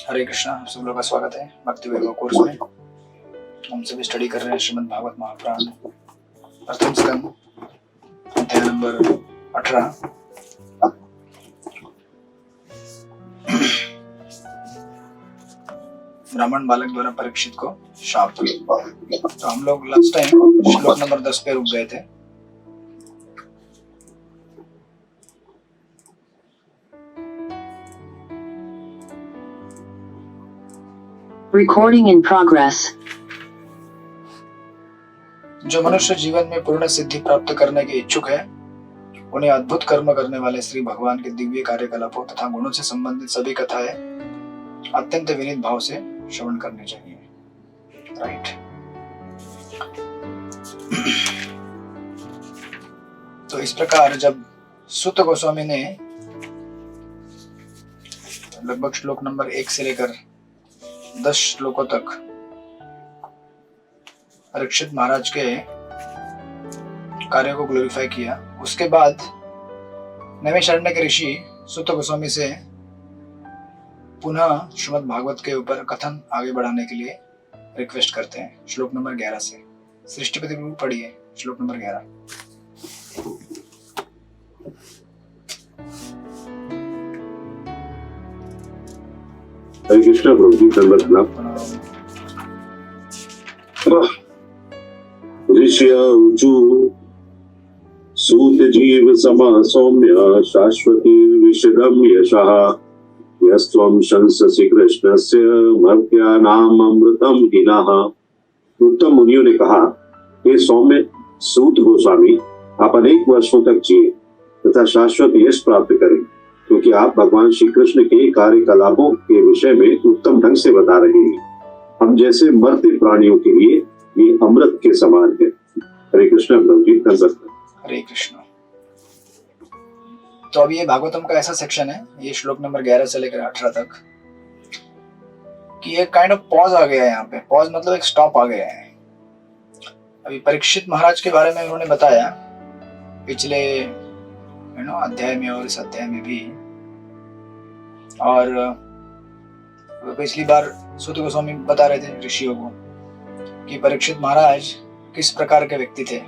हरे कृष्णा, सब लोग का स्वागत है भक्ति वैभव कोर्स में। हम सभी स्टडी कर रहे हैं श्रीमद् भागवत महापुराण प्रथम स्कंद अध्याय नंबर 18। ब्राह्मण बालक द्वारा परीक्षित को शाप। तो हम लोग लास्ट टाइम श्लोक नंबर 10 पे रुक गए थे। Recording in progress. जो मनुष्य जीवन में पूर्ण सिद्धि प्राप्त करने के इच्छुक है, उन्हें अद्भुत कर्म करने वाले श्री भगवान के दिव्य कार्यकलापों तथा गुणों से संबंधित सभी कथाएं अत्यंत विनीत भाव से श्रवण करनी चाहिए। राइट। तो इस प्रकार जब सूत गोस्वामी ने लगभग श्लोक नंबर 1 से लेकर 10 श्लोकों तक परीक्षित महाराज के कार्य को ग्लोरीफाई किया, उसके बाद नैमिषारण्य के ऋषि सूत गोस्वामी से पुनः श्रीमद् भागवत के ऊपर कथन आगे बढ़ाने के लिए रिक्वेस्ट करते हैं। श्लोक नंबर 11 से सृष्टिपति प्रभु पढ़िए श्लोक नंबर 11। हरे कृष्ण प्रभु जी धन्यवाद। ऋषय ऊचु सूत जीव समा सौम्य शाश्वती विशदम यशः यस्त्वं शंससि कृष्णस्य मर्त्यानाम् अमृतम हिनः। उत्तम मुनियों ने कहा, हे सौम्य सूत गोस्वामी, आप अनेक वर्षों तक जिए तथा शाश्वत यश प्राप्त करें, क्योंकि आप भगवान श्री कृष्ण के कार्यकलापों के विषय में उत्तम ढंग से बता रहे हैं। हम जैसे मरते प्राणियों के लिए ये अमृत के समान है। हरे कृष्ण प्रभु जी धन्यवाद। हरे कृष्ण। तो अब ये भागवतम का ऐसा सेक्शन है, ये श्लोक नंबर 11 से लेकर 18 तक, कि एक काइंड ऑफ पॉज आ गया है। यहाँ पे पॉज मतलब एक स्टॉप आ गया है। अभी परीक्षित महाराज के बारे में उन्होंने बताया पिछले अध्याय में और इस अध्याय में भी, और पिछली बार सूत गोस्वामी बता रहे थे ऋषियों को कि परीक्षित महाराज किस प्रकार के व्यक्ति थे,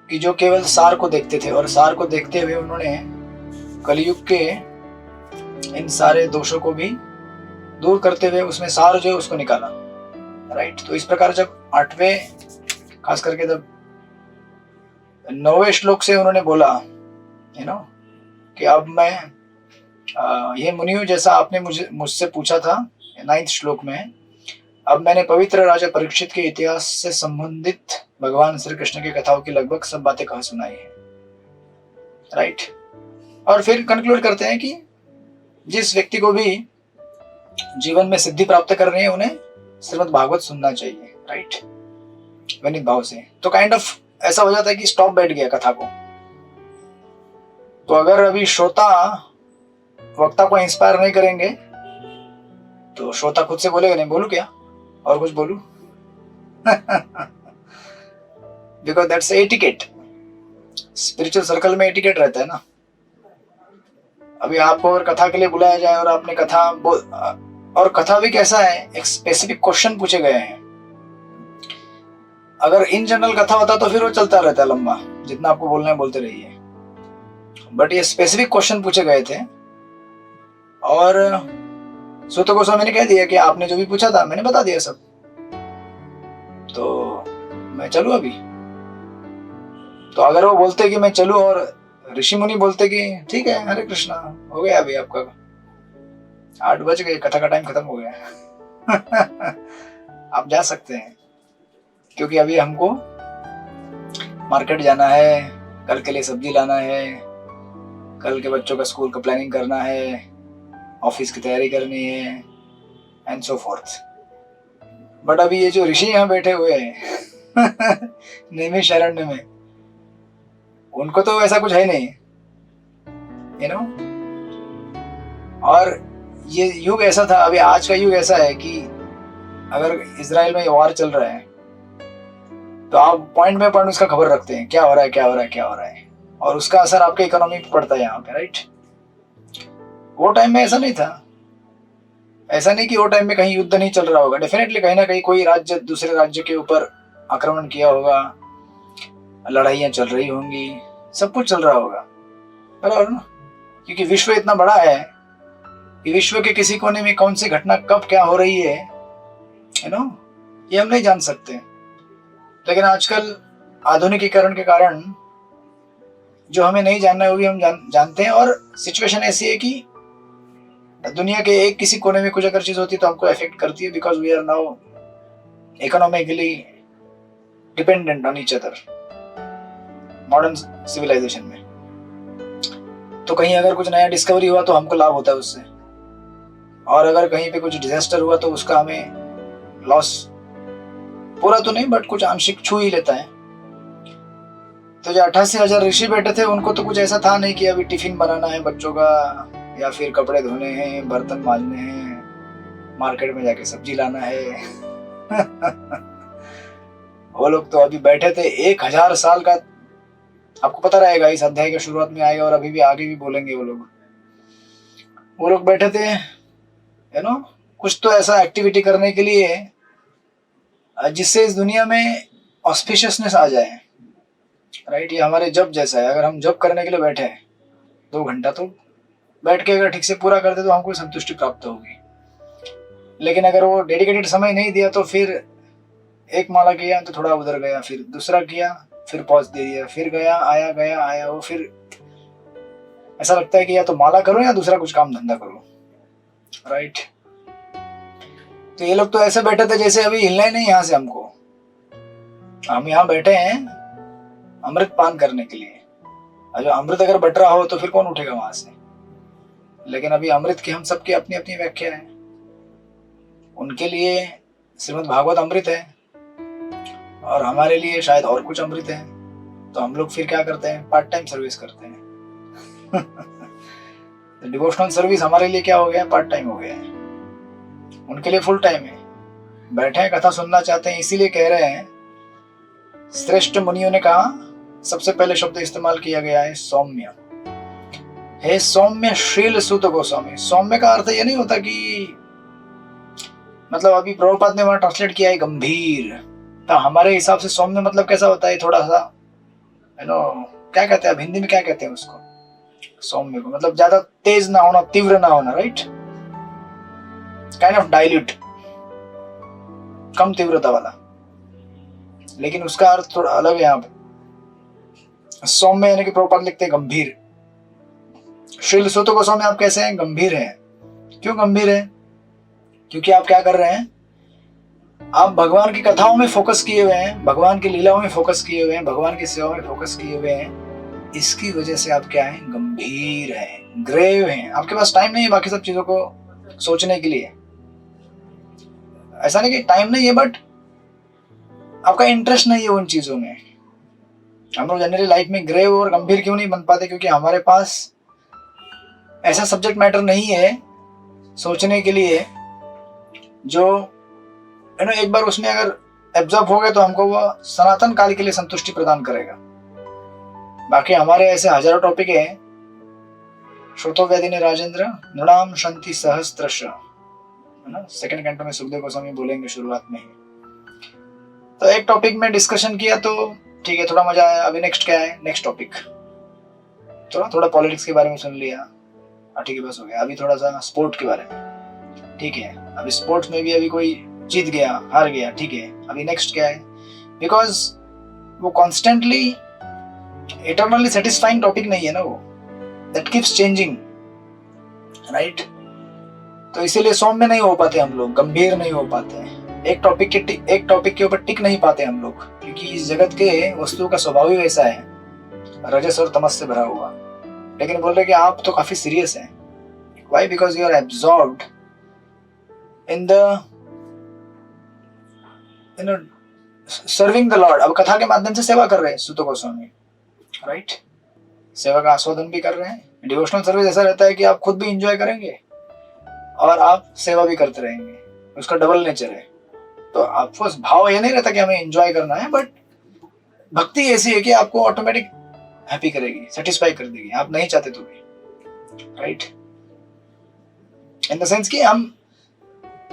कि जो केवल सार को देखते थे, और सार को देखते हुए उन्होंने कलयुग के इन सारे दोषों को भी दूर करते हुए उसमें सार जो है उसको निकाला। राइट। तो इस प्रकार जब 8वें खास करके जब 9वें श्लोक से उन्होंने बोला कि अब मैं ये मुनियों जैसा आपने मुझसे पूछा था 9th श्लोक में, अब मैंने पवित्र राजा परीक्षित के इतिहास से संबंधित भगवान श्री कृष्ण की कथाओं की लगभग सब बातें कहा सुनाई है। राइट। और फिर कंक्लूड करते हैं कि जिस व्यक्ति को भी जीवन में सिद्धि प्राप्त करनी है उन्हें श्रीमद् भागवत सुनना चाहिए। राइट। विनीत भाव से। तो काइंड ऑफ ऐसा हो जाता है कि स्टॉप बैठ गया कथा को। तो अगर अभी श्रोता वक्ता को इंस्पायर नहीं करेंगे तो श्रोता खुद से बोलेगा नहीं, बोलू क्या और कुछ बोलू? Because that's etiquette. Spiritual circle में एटिकेट रहता है ना। अभी आपको अगर कथा के लिए बुलाया जाए और आपने कथा और कथा भी कैसा है, एक स्पेसिफिक क्वेश्चन पूछे गए हैं। अगर इन जनरल कथा होता तो फिर वो चलता रहता लंबा, जितना आपको बोलना है बोलते रहिए। बट ये स्पेसिफिक क्वेश्चन पूछे गए थे और सूत गोस्वामी ने कह दिया कि आपने जो भी पूछा था मैंने बता दिया सब, तो मैं चलूं अभी। तो अगर वो बोलते कि मैं चलूं और ऋषि मुनि बोलते कि ठीक है हरे कृष्णा, हो गया अभी आपका 8 बज गए, कथा का टाइम खत्म हो गया आप जा सकते हैं, क्योंकि अभी हमको मार्केट जाना है, कल के लिए सब्जी लाना है, कल के बच्चों का स्कूल का प्लानिंग करना है, ऑफिस की तैयारी करनी है एंड सो फोर्थ। बट अभी ये जो ऋषि यहाँ बैठे हुए हैं नैमिषारण्य में, उनको तो ऐसा कुछ है नहीं, और ये युग ऐसा था, अभी आज का युग ऐसा है कि अगर इजराइल में वार चल रहा है तो आप पॉइंट में पॉइंट उसका खबर रखते हैं, क्या हो रहा है क्या हो रहा है क्या हो रहा है, और उसका असर आपके इकोनॉमी पे पड़ता है यहाँ पे। राइट। वो टाइम में ऐसा नहीं था। ऐसा नहीं कि वो टाइम में कहीं युद्ध नहीं चल रहा होगा, डेफिनेटली कहीं ना कहीं कोई राज्य दूसरे राज्य के ऊपर आक्रमण किया होगा, लड़ाइयाँ चल रही होंगी, सब कुछ चल रहा होगा, बराबर ना। क्योंकि विश्व इतना बड़ा है कि विश्व के किसी कोने में कौन सी घटना कब क्या हो रही है, यू नो, ये हम नहीं जान सकते। लेकिन आजकल आधुनिकीकरण के कारण जो हमें नहीं जानना है वो भी हम जानते हैं। और सिचुएशन ऐसी है कि दुनिया के एक किसी कोने में कुछ अगर चीज होती है तो हमको अफेक्ट करती है, because we are now economically dependent on each other modern civilisation में। तो कहीं अगर कुछ नया डिस्कवरी हुआ तो हमको लाभ होता है उससे, और अगर कहीं पे कुछ डिजास्टर हुआ तो उसका हमें लॉस पूरा तो नहीं बट कुछ आंशिक छू ही लेता है। तो जो 88,000 ऋषि बैठे थे उनको तो कुछ ऐसा था नहीं कि अभी टिफिन बनाना है बच्चों का, या फिर कपड़े धोने हैं, बर्तन मांजने हैं, मार्केट में जाके सब्जी लाना है। वो लोग तो अभी बैठे थे 1000 साल का, आपको पता रहेगा इस अध्याय के शुरुआत में आएगा और अभी भी आगे भी बोलेंगे वो लोग बैठे थे, यू नो, कुछ तो ऐसा एक्टिविटी करने के लिए जिससे इस दुनिया में ऑस्पिशियसनेस आ जाए, राइट। ये हमारे जप जैसा है, अगर हम जप करने के लिए बैठे हैं 2 घंटा तो बैठ के अगर ठीक से पूरा करते तो हमको संतुष्टि प्राप्त होगी। लेकिन अगर वो डेडिकेटेड समय नहीं दिया तो फिर एक माला किया तो थोड़ा उधर गया, फिर दूसरा किया, फिर पॉज दे दिया, फिर गया आया, वो फिर ऐसा लगता है कि या तो माला करो या दूसरा कुछ काम धंधा करो, राइट। तो ये लोग तो ऐसे बैठे थे जैसे अभी हिलना ही नहीं यहाँ से हमको। हम यहाँ बैठे हैं अमृत पान करने के लिए, और जो अमृत अगर बट रहा हो तो फिर कौन उठेगा वहां से। लेकिन अभी अमृत की हम सबकी अपनी अपनी व्याख्या है। उनके लिए श्रीमद् भागवत अमृत है और हमारे लिए शायद और कुछ अमृत है। तो हम लोग फिर क्या करते हैं, पार्ट टाइम सर्विस करते हैं। तो डिवोशनल सर्विस हमारे लिए क्या हो गया, पार्ट टाइम हो गया है, उनके लिए फुल टाइम है। बैठे हैं कथा सुनना चाहते हैं, इसीलिए कह रहे हैं श्रेष्ठ मुनियों ने कहा, सबसे पहले शब्द इस्तेमाल किया गया है सौम्य। हे सौम्य शील सुत गोस्वामी। सौम्य का अर्थ ये नहीं होता कि मतलब अभी प्रभुपाद ने वहां ट्रांसलेट किया है गंभीर, तो हमारे हिसाब से सौम्य मतलब कैसा होता है, थोड़ा सा यू नो क्या कहते हैं हिंदी में, क्या कहते हैं उसको, सौम्य को मतलब ज्यादा तेज ना होना, तीव्र ना होना, राइट, काइंड ऑफ डाइल्यूट, कम तीव्रता वाला। लेकिन उसका अर्थ थोड़ा अलग है यहाँ पे। सौम्य यानी कि प्रभुपाद लिखते हैं गंभीर। शील सुत गोस्वामी आप कैसे हैं, गंभीर हैं। क्यों गंभीर है, क्योंकि आप क्या कर रहे हैं, आप भगवान की कथाओं में फोकस किए हुए हैं, भगवान की लीलाओं में फोकस किए हुए हैं, भगवान की सेवा में फोकस किए हुए हैं। इसकी वजह से आप क्या हैं, गंभीर हैं, ग्रेव हैं। आपके पास टाइम नहीं है बाकी सब चीजों को सोचने के लिए। ऐसा नहीं कि टाइम नहीं है, बट आपका इंटरेस्ट नहीं है उन चीजों में। हम लोग जनरली लाइफ में ग्रेव और गंभीर क्यों नहीं बन पाते, क्योंकि हमारे पास ऐसा सब्जेक्ट मैटर नहीं है सोचने के लिए जो यू नो एक बार उसमें अगर एब्जॉर्ब हो गए तो हमको वो सनातन काल के लिए संतुष्टि प्रदान करेगा। बाकी हमारे ऐसे हजारों टॉपिक हैं। श्रुतो वेदिनी राजेंद्र नृणाम शांति सहस्त्रश, है ना, सेकंड कैंटो में सुखदेव गोस्वामी बोलेंगे शुरुआत में ही। तो एक टॉपिक में डिस्कशन किया तो ठीक है, थोड़ा मजा आया। अभी नेक्स्ट क्या है, नेक्स्ट टॉपिक, थोड़ा पॉलिटिक्स के बारे में सुन लिया, ठीक है, बस हो गया। अभी थोड़ा सा स्पोर्ट के बारे में, ठीक है, अभी स्पोर्ट्स में भी अभी कोई जीत गया हार गया, ठीक है, अभी नेक्स्ट क्या है, बिकॉज वो कॉन्स्टेंटली इटर्नली सेटिस्फाइंग टॉपिक नहीं है ना, वो दैट कीप्स चेंजिंग, राइट। तो इसीलिए सौम्य नहीं हो पाते हम लोग, गंभीर नहीं हो पाते हैं, एक टॉपिक के ऊपर टिक नहीं पाते हम लोग, क्योंकि इस जगत के वस्तुओं का स्वभाव ही वैसा है, रजस और तमस से भरा हुआ। लेकिन बोल रहे कि आप तो काफी सीरियस हैं। Why? Because you are absorbed in the serving the Lord। अब कथा के माध्यम से सेवा कर रहे हैं सुत गोस्वामी, राइट, सेवा का आस्वादन भी कर रहे हैं। डिवोशनल सर्विस ऐसा रहता है कि आप खुद भी इंजॉय करेंगे और आप सेवा भी करते रहेंगे, उसका डबल नेचर है। तो आपको भाव ये नहीं रहता कि हमें एंजॉय करना है, बट भक्ति ऐसी है कि आपको ऑटोमेटिक हैप्पी करेगी, सेटिस्फाई कर देगी, आप नहीं चाहते तो भी, राइट। इन द सेंस कि हम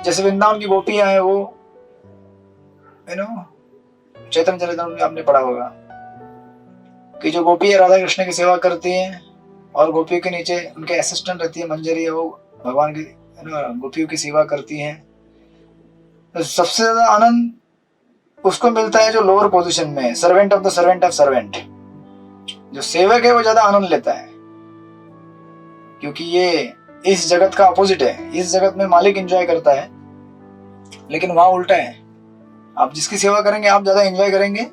जैसे वृंदावन की गोपियां हैं, वो चैतन्य चरितामृत में आपने पढ़ा होगा कि जो गोपी राधा कृष्ण की सेवा करती हैं और गोपियों के नीचे उनके असिस्टेंट रहती है मंजरी है, वो भगवान की गोपियों की सेवा करती हैं। तो सबसे ज्यादा आनंद उसको मिलता है जो लोअर पोजीशन में है, servant of the servant of servant. जो सेवक है वो ज्यादा आनंद लेता है, क्योंकि ये इस जगत का अपोजिट है। इस जगत में मालिक एंजॉय करता है, लेकिन वहां उल्टा है। आप जिसकी सेवा करेंगे आप ज्यादा एंजॉय करेंगे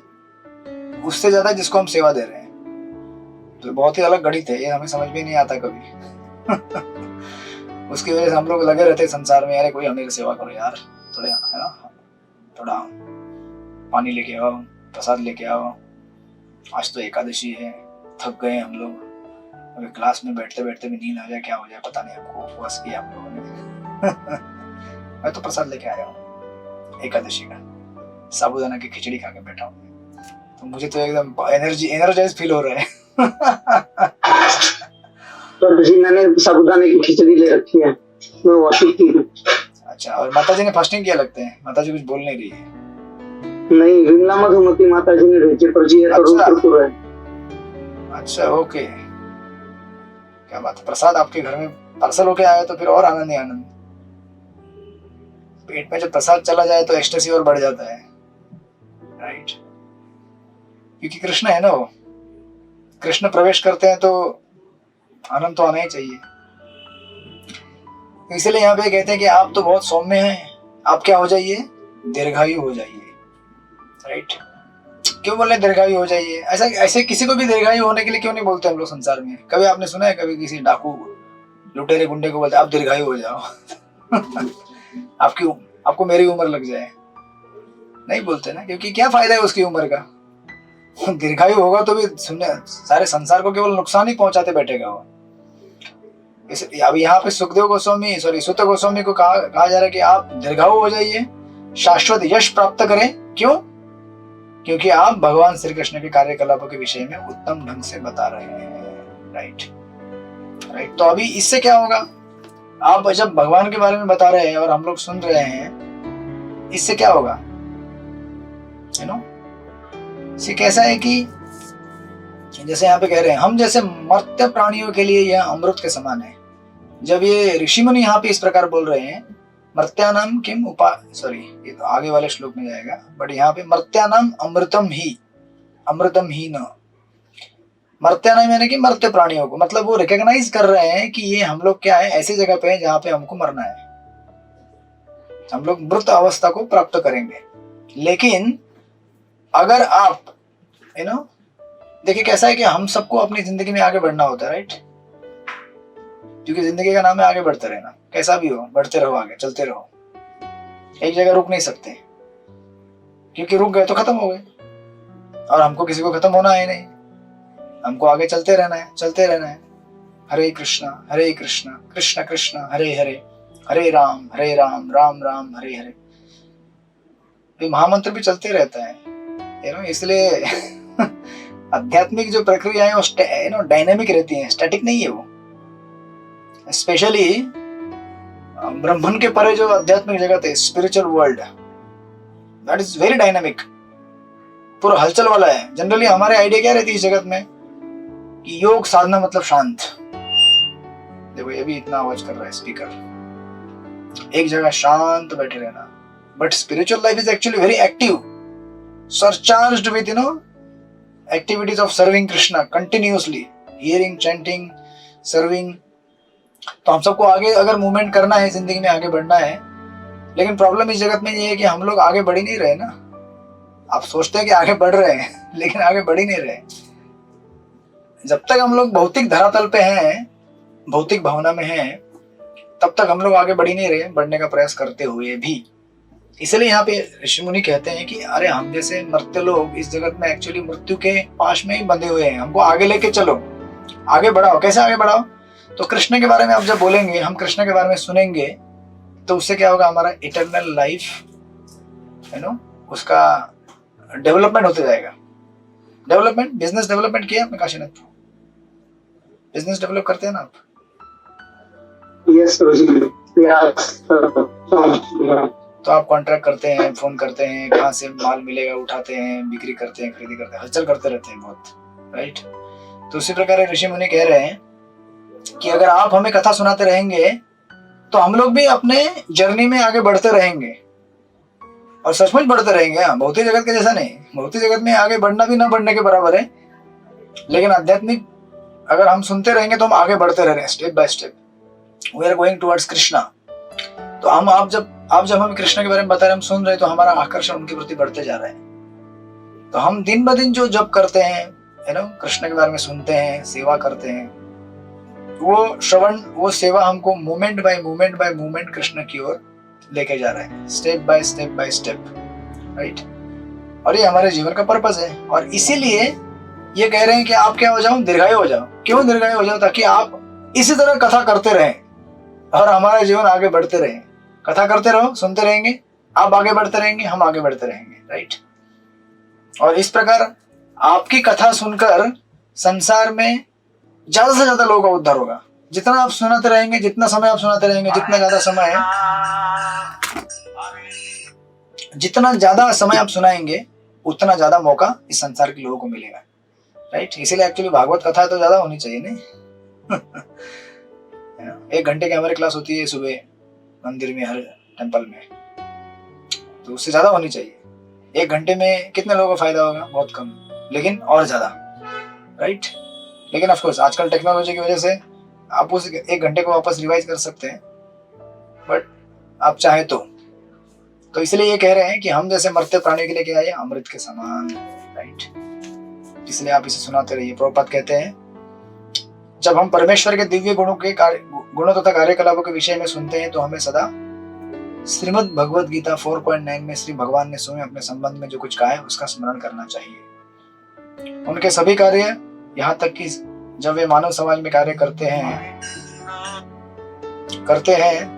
उससे ज्यादा जिसको हम सेवा दे रहे हैं। तो बहुत ही अलग गणित है, ये हमें समझ में नहीं आता कभी। उसकी वजह से हम लोग लगे रहते संसार में, अरे कोई हमें सेवा करो यार, थोड़ा है ना, थोड़ा पानी लेके आओ, प्रसाद लेके आओ, आज तो एकादशी है, थक गए हम लोग, अगर क्लास में बैठते बैठते भी नींद आ जाए, क्या हो जाए पता नहीं, हमको उपवास किया हम लोगों ने। मैं तो प्रसाद लेके आया हूँ एकादशी का, साबूदाना की खिचड़ी खा के बैठा हूँ, तो मुझे तो एकदम एनर्जाइज फील हो रहा है। तो जी मैंने साबूदाने की खिचड़ी ले रखी है, मैं वर्शिप की। अच्छा, और माता जी ने फास्टिंग किया लगते हैं, माता जी कुछ बोल नहीं रही है। नहीं, विमला मधुमती माता जी ने भेजी, पर जी है तो रुद्रपुर है। अच्छा ओके, क्या बात है। प्रसाद आपके घर में पार्सल होके आया तो फिर और आनंद ही आनंद। पेट में जब प्रसाद चला जाए तो एक्सटेसी और बढ़ जाता है, राइट। क्योंकि कृष्ण है ना, वो कृष्ण प्रवेश करते हैं तो आनंद तो आना ही चाहिए। इसलिए यहाँ पे कहते हैं कि आप तो बहुत सौम्य हैं, आप क्या हो जाइए, दीर्घायु हो जाइए, राइट। क्यों बोले दीर्घायु हो जाइए? ऐसा ऐसे किसी को भी दीर्घायु होने के लिए क्यों नहीं बोलते हम लोग संसार में? कभी आपने सुना है कभी किसी डाकू लुटेरे गुंडे को बोलते आप दीर्घायु हो जाओ? आपको मेरी उम्र लग जाए, नहीं बोलते ना, क्योंकि क्या फायदा है उसकी उम्र का। दीर्घायु होगा तो भी सुनने सारे संसार को केवल नुकसान ही पहुंचाते बैठेगा वो। अब यहाँ पे सुत गोस्वामी को कहा जा रहा है कि आप दीर्घायु हो जाइए, शाश्वत यश प्राप्त करें। क्यों? क्योंकि आप भगवान श्री कृष्ण के कार्यकलापों के विषय में उत्तम ढंग से बता रहे हैं, राइट। तो अभी इससे क्या होगा, आप जब भगवान के बारे में बता रहे हैं और हम लोग सुन रहे हैं, इससे क्या होगा, इससे कैसा है कि जैसे यहाँ पे कह रहे हैं, हम जैसे मर्त्य प्राणियों के लिए यह अमृत के समान है। जब ये ऋषि मुनि यहाँ पे इस प्रकार बोल रहे हैं, मर्त्यानाम किम ये तो आगे वाले श्लोक में जाएगा, बट यहाँ पे मर्त्यानाम अमृतम ही न। मर्त्यानाम यानी कि मर्त्य प्राणियों को, मतलब वो रिकॉग्नाइज कर रहे हैं कि ये हम लोग क्या है, ऐसी जगह पे है जहाँ पे हमको मरना है, हम लोग मृत अवस्था को प्राप्त करेंगे। लेकिन अगर आप देखिए कैसा है कि हम सबको अपनी जिंदगी में आगे बढ़ना होता है, राइट। क्योंकि जिंदगी का नाम है आगे बढ़ते रहना, कैसा भी हो बढ़ते रहो, आगे चलते रहो, एक जगह रुक नहीं सकते, क्योंकि रुक गए तो खत्म हो गए, और हमको किसी को खत्म होना है नहीं, हमको आगे चलते रहना है। हरे कृष्णा कृष्ण कृष्ण हरे हरे, हरे राम राम राम हरे हरे। ये महामंत्र भी चलते रहता है, इसलिए आध्यात्मिक जो प्रक्रिया है वो डायनेमिक रहती है, स्टैटिक नहीं है वो। स्पेशली ब्रह्मन के परे जो आध्यात्मिक जगत है, spiritual world, that is very dynamic, पूरा हलचल वाला है। जनरली हमारे आइडिया क्या रहती है इस जगत में कि योग साधना मतलब शांत। देखो ये भी इतना आवाज कर रहा है स्पीकर, एक जगह शांत बैठे रहना। But spiritual life is actually very active, surcharged with activities of serving Krishna continuously, hearing, chanting, serving। तो हम सबको आगे अगर मूवमेंट करना है, जिंदगी में आगे बढ़ना है, लेकिन प्रॉब्लम इस जगत में ये है कि हम लोग आगे बढ़ ही नहीं रहे ना। आप सोचते हैं कि आगे बढ़ रहे हैं, लेकिन आगे बढ़ ही नहीं रहे। जब तक हम लोग भौतिक धरातल पे हैं, भौतिक भावना में हैं, तब तक हम लोग आगे बढ़ ही नहीं रहे, बढ़ने का प्रयास करते हुए भी। इसलिए यहाँ पे ऋषि मुनि कहते हैं कि अरे हम जैसे मर्त्य लोग इस जगत में एक्चुअली मृत्यु के पास में ही बंधे हुए हैं, हमको आगे लेके चलो, आगे बढ़ाओ। कैसे आगे बढ़ाओ? तो कृष्ण के बारे में आप जब बोलेंगे, हम कृष्ण के बारे में सुनेंगे, तो उससे क्या होगा, हमारा इटर्नल लाइफ उसका डेवलपमेंट होते जाएगा। डेवलपमेंट, बिजनेस डेवलपमेंट किया आपने काशीनाथ? बिजनेस डेवलप करते हैं ना आप? यस। तो आप कॉन्ट्रैक्ट करते हैं, फोन करते हैं, कहाँ से माल मिलेगा उठाते हैं, बिक्री करते हैं, खरीदी करते हैं, हलचल करते रहते हैं बहुत, राइट। तो उसी प्रकार ऋषि मुनि कह रहे हैं कि अगर आप हमें कथा सुनाते रहेंगे तो हम लोग भी अपने जर्नी में आगे बढ़ते रहेंगे, और सचमुच बढ़ते रहेंगे। हाँ, भौतिक जगत के जैसा नहीं, भौतिक जगत में आगे बढ़ना भी ना बढ़ने के बराबर है, लेकिन आध्यात्मिक अगर हम सुनते रहेंगे तो हम आगे बढ़ते रह रहे हैं, step by step we are going towards Krishna. तो हम आप जब हम कृष्ण के बारे में बता रहे हैं, हम सुन रहे हैं, तो हमारा आकर्षण उनके प्रति बढ़ते जा रहा है। तो हम दिन ब दिन जो जप करते हैं, कृष्ण के बारे में सुनते हैं, सेवा करते हैं, वो श्रवण, वो सेवा हमको मोमेंट बाय मोमेंट कृष्ण की ओर लेके जा रहा है, स्टेप बाय स्टेप, राइट। और ये हमारे जीवन का पर्पस है, और इसीलिए ये कह रहे हैं कि आप क्या हो जाओ, दीर्घायु हो जाओ। क्यों दीर्घायु हो जाओ? ताकि आप इसी तरह कथा करते रहें और हमारा जीवन आगे बढ़ते रहे। कथा करते रहो, सुनते रहेंगे, आप आगे बढ़ते रहेंगे, हम आगे बढ़ते रहेंगे, राइट। और इस प्रकार आपकी कथा सुनकर संसार में ज्यादा से ज्यादा लोगों का उद्धार होगा। जितना आप सुनाते रहेंगे, जितना समय आप सुनाते रहेंगे, जितना ज्यादा समय आप सुनाएंगे, उतना ज्यादा मौका इस संसार के लोगों को मिलेगा, राइट। इसीलिए एक्चुअली भागवत कथा तो ज्यादा होनी चाहिए नहीं। 1 घंटे की हमारी क्लास होती है सुबह मंदिर में, हर टेंपल में, तो उससे ज्यादा होनी चाहिए। 1 घंटे में कितने लोगों को फायदा होगा? बहुत कम, लेकिन और ज्यादा, राइट। लेकिन ऑफ कोर्स आजकल टेक्नोलॉजी की वजह से आप उस 1 घंटे को वापस रिवाइज कर सकते हैं, बट आप चाहे तो इसलिए ये कह रहे हैं कि हम जैसे मरते प्राणी के लिए क्या है, अमृत के समान, राइट। इसलिए आप इसे सुनाते रहिए। प्रभुपाद कहते हैं, जब हम परमेश्वर के दिव्य गुणों तथा कार्यकलापों के विषय में सुनते हैं, तो हमें सदा श्रीमद् भगवद गीता 4.9 में श्री भगवान ने स्वयं अपने संबंध में जो कुछ कहा है उसका स्मरण करना चाहिए। उनके सभी कार्य, यहाँ तक कि जब वे मानव समाज में कार्य करते हैं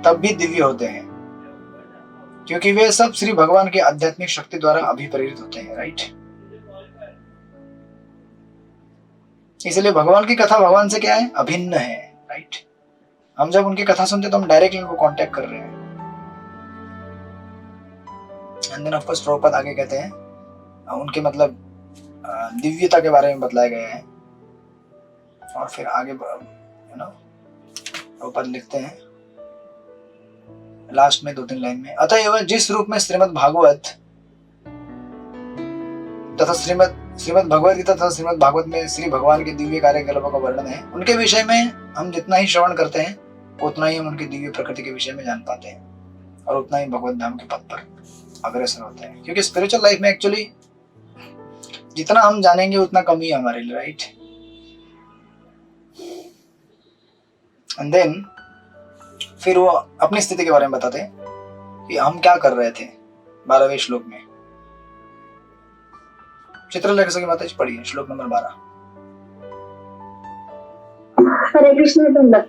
तब भी दिव्य होते हैं, क्योंकि वे सब श्री भगवान के आध्यात्मिक शक्ति द्वारा अभिप्रेरित होते हैं, राइट। इसलिए भगवान की कथा भगवान से क्या है? अभिन्न है, राइट। हम जब उनकी कथा सुनते तो हम डायरेक्टली उनको कांटेक्ट कर रहे हैं। And then of course Prabhupada आगे कहते हैं, उनके मतलब दिव्यता के बारे में बतलाया गया है। और फिर आगे प्रभुपाद लिखते हैं लास्ट में 2-3 लाइन में, अतएव जिस रूप में श्रीमद् भागवत तथा श्रीमद् भगवद गीता तथा श्रीमद् भागवत में श्री भगवान के दिव्य कार्यकलापों का वर्णन है, उनके विषय में हम जितना ही श्रवण करते हैं उतना ही हम उनकी दिव्य प्रकृति के विषय में जान पाते हैं, और उतना ही भगवत धाम के पथ पर अग्रसर होते हैं। क्योंकि स्पिरिचुअल लाइफ में एक्चुअली जितना हम जानेंगे उतना कम ही है हमारे लिए, राइट। एंड देन फिर वो अपनी स्थिति के बारे में बताते हैं कि हम क्या कर रहे थे 12वें श्लोक में। चित्रलेखा सखी माता जी पढ़िए श्लोक नंबर 12। हरे कृष्ण दंडक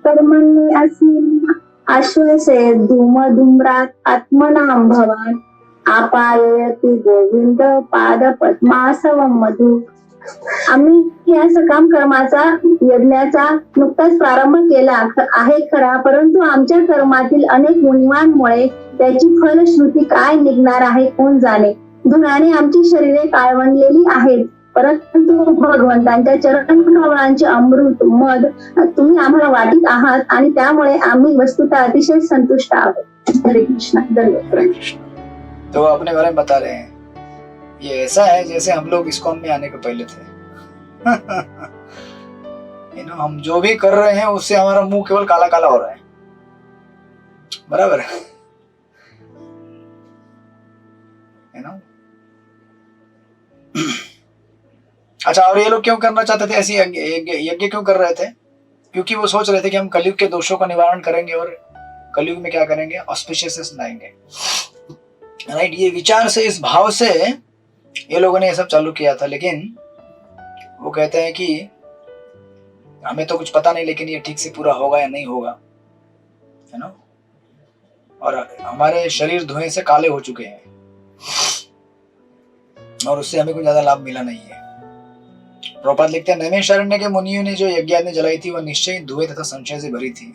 कर्मण्ये अस्मिन् आश्वसे धूमधूम्रात् आत्मनां भवान् आपायति गोविंद पाद पद्मासवं मधु। आम्ही या सकाम कर्माचा यज्ञाचा नुकताच प्रारंभ केला आहे खरा, परंतु आमच्या कर्मातील अनेक गुणवांमुळे त्याची फलश्रुती काय निघणार आहे कोण जाणे। धुराने आमची शरीरे काळवंडलेली आहेत, परंतु भगवंतांच्या चरण कमळांचे अमृत मध तुम्ही आम्हाला वाटीत आहात, आणि त्यामुळे आम्ही वस्तुतः अतिशय संतुष्ट आहोत। हरे कृष्ण धन्यवाद। हरे कृष्ण। तो अपने बारे में बता रहे हैं, ये ऐसा है जैसे हम लोग इस्कॉन में आने के पहले थे। हम जो भी कर रहे हैं उससे हमारा मुंह केवल काला काला हो रहा है, बराबर है ना। अच्छा, और ये लोग क्यों करना चाहते थे ऐसी यज्ञ क्यों कर रहे थे? क्योंकि वो सोच रहे थे कि हम कलयुग के दोषों का निवारण करेंगे और कलयुग में क्या करेंगे, ऑस्पिशियसनेस लाएंगे, राइट। ये विचार से, इस भाव से ये लोगों ने ये सब चालू किया था। लेकिन वो कहते हैं कि हमें तो कुछ पता नहीं, लेकिन ये ठीक से पूरा होगा या नहीं होगा, है ना। और हमारे शरीर धुएं से काले हो चुके हैं और उससे हमें कोई ज्यादा लाभ मिला नहीं है। प्रभुपाद लिखते हैं, नैमिषारण्य के मुनियों ने जो यज्ञ जलाई थी वह निश्चय धुएं तथा संशय से भरी थी।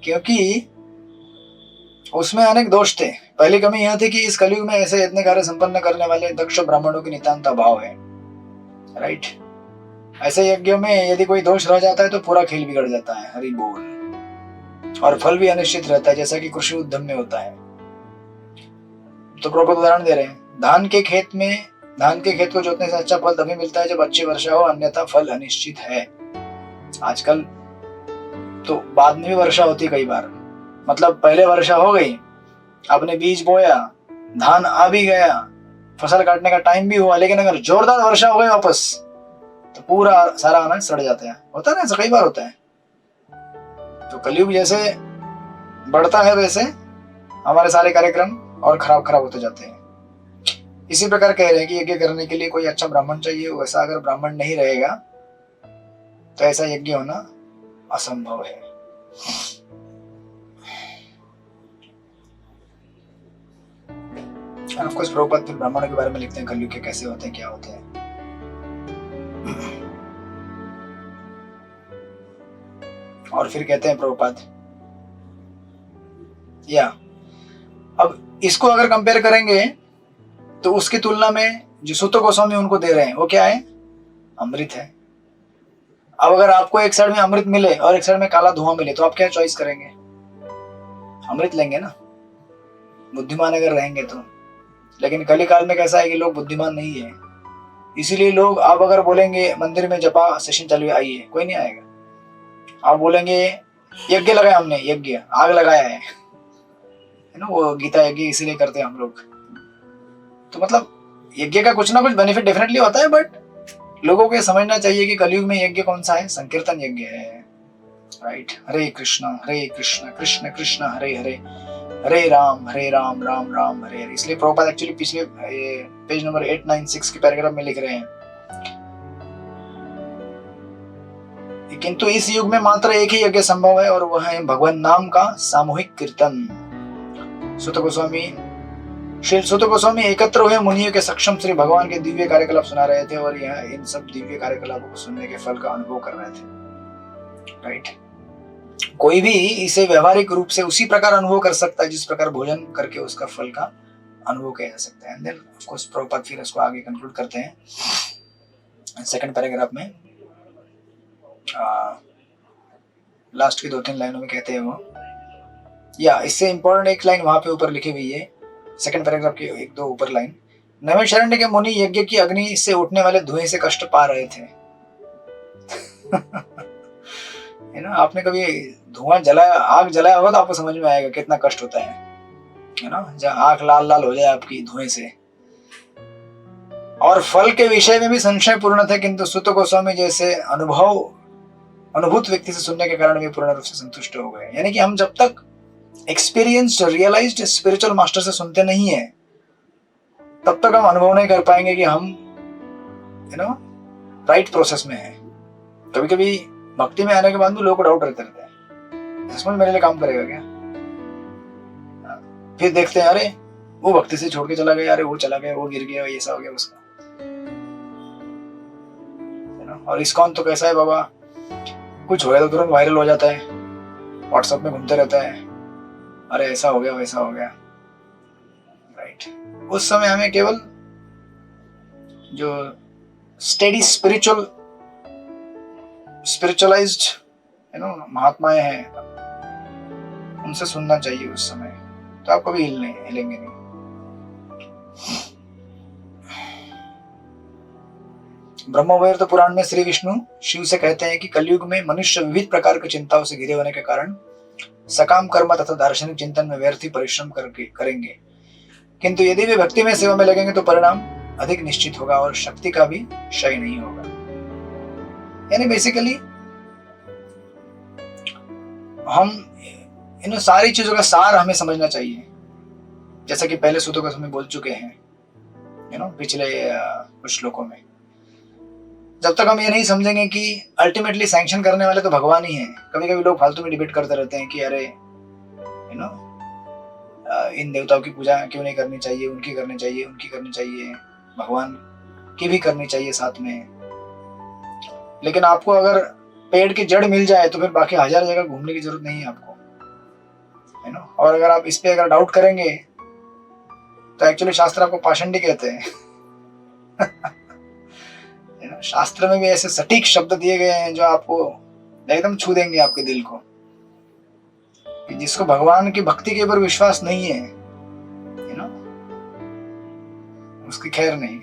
क्योंकि उसमें अनेक दोष थे। पहली कमी यह थी कि इस कलयुग में ऐसे इतने कार्य संपन्न करने वाले दक्ष ब्राह्मणों की नितांत अभाव है। राइट, ऐसे यज्ञों में यदि कोई दोष रह जाता है तो पूरा खेल बिगड़ जाता है। हरि बोल। और फल भी अनिश्चित रहता है, जैसा कि कृषि उद्यम में होता है। तो प्रभुपाद उदाहरण दे रहे हैं, धान के खेत को जोतने से अच्छा फल तभी मिलता है जब अच्छी वर्षा हो, अन्यथा फल अनिश्चित है। आजकल तो बाद में भी वर्षा होती कई बार, मतलब पहले वर्षा हो गई, आपने बीज बोया, धान आ भी गया, फसल काटने का टाइम भी हुआ, लेकिन अगर जोरदार वर्षा हो गई वापस तो पूरा सारा अनाज सड़ जाता है। होता है ना, ऐसा कई बार होता है। तो कलयुग जैसे बढ़ता है वैसे हमारे सारे कार्यक्रम और खराब होते जाते हैं। इसी प्रकार कह रहे हैं कि यज्ञ करने के लिए कोई अच्छा ब्राह्मण चाहिए। वैसा अगर ब्राह्मण नहीं रहेगा तो ऐसा यज्ञ होना असंभव है। ऑफ कोर्स प्रभुपाद फिर ब्राह्मणों के बारे में लिखते हैं, कलयुग के कैसे होते हैं, क्या होते हैं। और फिर कहते हैं प्रभुपाद, या अब इसको अगर कंपेयर करेंगे तो उसकी तुलना में जो सूत गोस्वामी उनको दे रहे हैं वो क्या है? अमृत है। अब अगर आपको एक साइड में अमृत मिले और एक साइड में काला धुआं मिले तो आप क्या चॉइस करेंगे? अमृत लेंगे ना, बुद्धिमान अगर रहेंगे तो। लेकिन कलिकाल में कैसा है कि लोग बुद्धिमान नहीं है, इसीलिए लोग, आप अगर बोलेंगे मंदिर में जपा सेशन चालू है, आइए, कोई नहीं आएगा। आप बोलेंगे यज्ञ लगाया हमने, यज्ञ आग लगाया है ना, वो गीता यज्ञ इसीलिए करते हैं हम लोग। तो मतलब यज्ञ का कुछ ना कुछ बेनिफिट डेफिनेटली होता है, बट लोगों को समझना चाहिए कि कलयुग में यज्ञ कौन सा है? संकीर्तन यज्ञ है। राइट, हरे कृष्ण कृष्ण कृष्ण हरे हरे, हरे राम राम राम हरे हरे। इसलिए प्रभुपाद एक्चुअली पिछले पेज नंबर 896 के पैराग्राफ में लिख रहे हैं, किंतु इस युग में मात्र एक ही यज्ञ संभव है और वह है भगवान नाम का सामूहिक कीर्तन। श्री सुत गोस्वामी एकत्र हुए मुनियों के सक्षम श्री भगवान के दिव्य कार्यकलाप सुना रहे थे और यह इन सब दिव्य कार्यकलापों को सुनने के फल का अनुभव कर रहे थे। राइट, कोई भी इसे व्यवहारिक रूप से उसी प्रकार अनुभव कर सकता है जिस प्रकार भोजन करके उसका फल का अनुभव किया जा सकता है। देन ऑफ कोर्स प्रभुपाद फिर इसको आगे कंक्लूड करते हैं सेकंड पैराग्राफ में। लास्ट की 2-3 लाइनों में कहते हैं वो, या इससे इंपॉर्टेंट एक लाइन वहां पे ऊपर लिखी हुई है सेकंड पैराग्राफ के 1-2 ऊपर लाइन, नैमिषारण्य के मुनि यज्ञ की अग्नि से उठने वाले धुएं से कष्ट पा रहे थे। है ना, आपने कभी धुआं जलाया, आग जलाया होगा तो आपको समझ में आएगा कितना कष्ट होता है ना, जब आंख लाल लाल हो जाए आपकी धुएं से। और फल के विषय में भी संशय पूर्ण थे, किंतु सुत गोस्वामी जैसे अनुभूत व्यक्ति से सुनने के कारण वे पूर्ण रूप से संतुष्ट हो गए। यानी कि हम जब तक एक्सपीरियंस्ड रियलाइज्ड स्पिरिचुअल मास्टर से सुनते नहीं है तब तक हम अनुभव नहीं कर पाएंगे कि हम राइट प्रोसेस में है। कभी कभी भक्ति में आने के बाद भी लोगों को डाउट रहते हैं, इसमें मेरे लिए काम करेगा क्या? फिर देखते हैं अरे वो भक्ति से छोड़ के चला गया, अरे वो चला गया, वो गिर गया, ऐसा हो गया उसका। और इस्कॉन तो कैसा है बाबा, कुछ हो गया तो तुरंत वायरल हो जाता है, व्हाट्सएप में घूमते रहता है, अरे ऐसा हो गया वैसा हो गया। राइट, उस समय हमें केवल जो स्टेडी स्पिरिचुअलाइज्ड महात्माएं हैं उनसे सुनना चाहिए उस समय, तो आप कभी हिलेंगे नहीं। ब्रह्मवैवर्त पुराण में श्री विष्णु शिव से कहते हैं कि कलयुग में मनुष्य विविध प्रकार की चिंताओं से घिरे होने के कारण सकाम कर्म तथा दार्शनिक चिंतन में व्यर्थ परिश्रम करेंगे, किंतु यदि वे भक्ति में सेवा में लगेंगे तो परिणाम अधिक निश्चित होगा और शक्ति का भी क्षय नहीं होगा। यानी बेसिकली हम इन सारी चीजों का सार हमें समझना चाहिए, जैसा कि पहले सूत्रों का हम बोल चुके हैं पिछले कुछ श्लोकों में। जब तक हम ये नहीं समझेंगे कि अल्टीमेटली सैंक्शन करने वाले तो भगवान ही हैं। कभी कभी लोग फालतू में डिबेट करते रहते हैं कि अरे इन देवताओं की पूजा क्यों नहीं करनी चाहिए, उनकी करनी चाहिए, उनकी करनी चाहिए, भगवान की भी करनी चाहिए साथ में। लेकिन आपको अगर पेड़ की जड़ मिल जाए तो फिर बाकी 1000 जगह घूमने की जरूरत नहीं है आपको। है ना। और अगर आप इस पे अगर डाउट करेंगे तो एक्चुअली शास्त्र आपको पाषंडी कहते हैं है ना। शास्त्र में भी ऐसे सटीक शब्द दिए गए हैं जो आपको एकदम छू देंगे आपके दिल को, कि जिसको भगवान की भक्ति के ऊपर विश्वास नहीं है ना, उसकी खैर नहीं।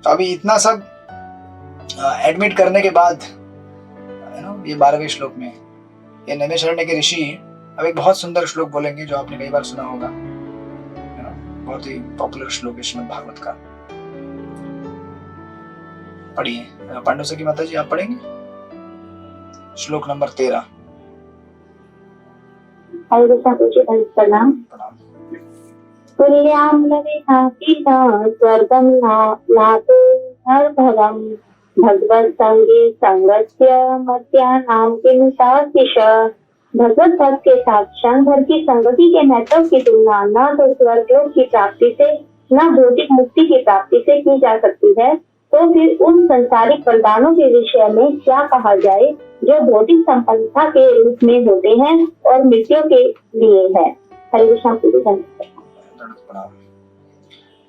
तो अभी इतना सब एडमिट करने के बाद है ना, ये 12वें श्लोक में ये नैमिषारण्य के ऋषि अब एक बहुत सुंदर श्लोक बोलेंगे जो आपने कई बार सुना होगा, है ना, बहुत ही पॉपुलर श्लोक है श्रीमद् भागवत का। पढ़िए पांडु सखी माता जी, आप पढ़ेंगे श्लोक नंबर 13। प्रणाम। तुल्यां लवेनापीना स्वर्गं लाभे नरभरम् भगवत संगे संगस्य मत्यानां किनुतातिश। भगवत भक्त के साथ क्षण भर की संगति के महत्व की तुलना न तो स्वर्गलोक की प्राप्ति से न भौतिक मुक्ति की प्राप्ति से की जा सकती है, तो फिर उन संसारिक वरदानों के विषय में क्या कहा जाए जो भौतिक संपन्नता के रूप में होते हैं और मृत्यु के लिए है। हरे कृष्ण।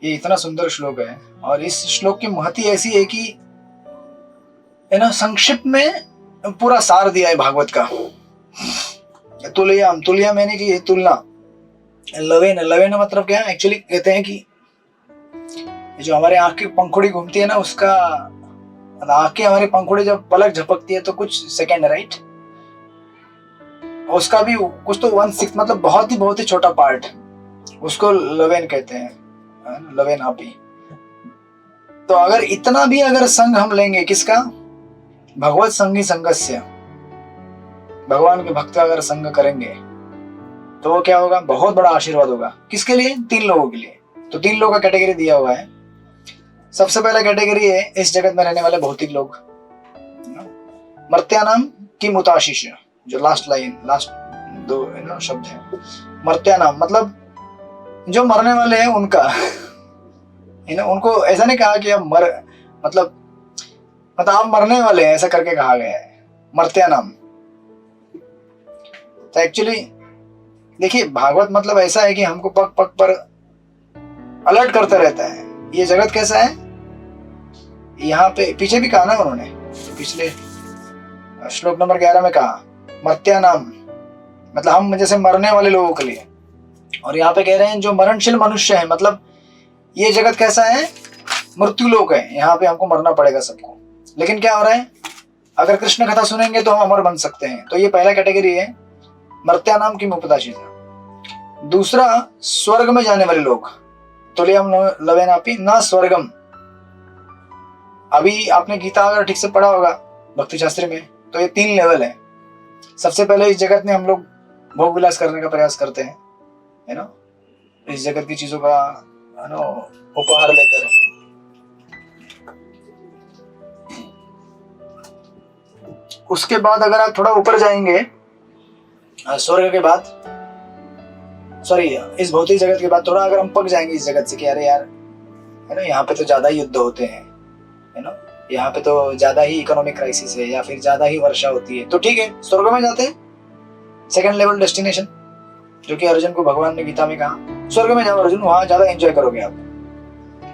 ये इतना सुंदर श्लोक है और इस श्लोक की महती ऐसी है कि है ना, संक्षिप्त में पूरा सार दिया है भागवत का। तुल्या मैंने की तुलना, लवेन मतलब क्या है, एक्चुअली कहते हैं कि जो हमारे आंख की पंखुड़ी घूमती है ना, उसका आंख की हमारी पंखुड़ी जब पलक झपकती है तो कुछ सेकेंड, राइट, उसका भी कुछ तो 1/6 मतलब बहुत ही छोटा पार्ट, उसको लवेन कहते हैं, लवेन आपी। तो अगर इतना भी अगर संग हम लेंगे किसका, भगवत संगी संगस्य, भगवान के भक्त का अगर संग करेंगे तो वो क्या होगा, बहुत बड़ा आशीर्वाद होगा। किसके लिए, 3 लोगों के लिए। तो 3 लोगों का कैटेगरी दिया हुआ है। सबसे पहला कैटेगरी है इस जगत में रहने वाले भौतिक लोग, मर्त्यानाम की मुताशिश, जो लास्ट 2 शब्द है। मर्त्यानाम मतलब जो मरने वाले हैं उनका, है ना, उनको ऐसा नहीं कहा कि अब मतलब आप मरने वाले हैं, ऐसा करके कहा गया है मर्त्यानाम। तो एक्चुअली देखिए भागवत मतलब ऐसा है कि हमको पग पग पर अलर्ट करता रहता है। ये जगत कैसा है, यहाँ पे पीछे भी कहा ना उन्होंने, पिछले श्लोक नंबर 11 में कहा मर्त्यानाम मतलब हम जैसे मरने वाले लोगों के लिए, और यहाँ पे कह रहे हैं जो मरणशील मनुष्य है, मतलब ये जगत कैसा है, मृत्यु लोक है, यहाँ पे हमको मरना पड़ेगा सबको। लेकिन क्या हो रहा है, अगर कृष्ण कथा सुनेंगे तो हम अमर बन सकते हैं। तो ये पहला कैटेगरी है, मर्त्यानाम की मुपदाशिता। दूसरा, स्वर्ग में जाने वाले लोग, तुल्यम लवेनापि न स्वर्गम। अभी आपने गीता अगर ठीक से पढ़ा होगा भक्ति शास्त्र में, तो ये 3 लेवल है। सबसे पहले इस जगत में हम लोग भोग विलास करने का प्रयास करते हैं, है ना, इस जगत की चीजों का है ना उपहार लेकर। उसके बाद अगर आप थोड़ा ऊपर जाएंगे, स्वर्ग के बाद, सॉरी इस भौतिक जगत के बाद थोड़ा अगर हम पक जाएंगे इस जगत से कि अरे यार, है ना, यहाँ पे तो ज्यादा युद्ध होते हैं, है ना, यहाँ पे तो ज्यादा ही इकोनॉमिक क्राइसिस है या फिर ज्यादा ही वर्षा होती है, तो ठीक है स्वर्ग में जाते हैं, सेकंड लेवल डेस्टिनेशन, जो कि अर्जुन को भगवान ने गीता में कहा स्वर्ग में जाओ अर्जुन, वहां ज्यादा एंजॉय करोगे आप।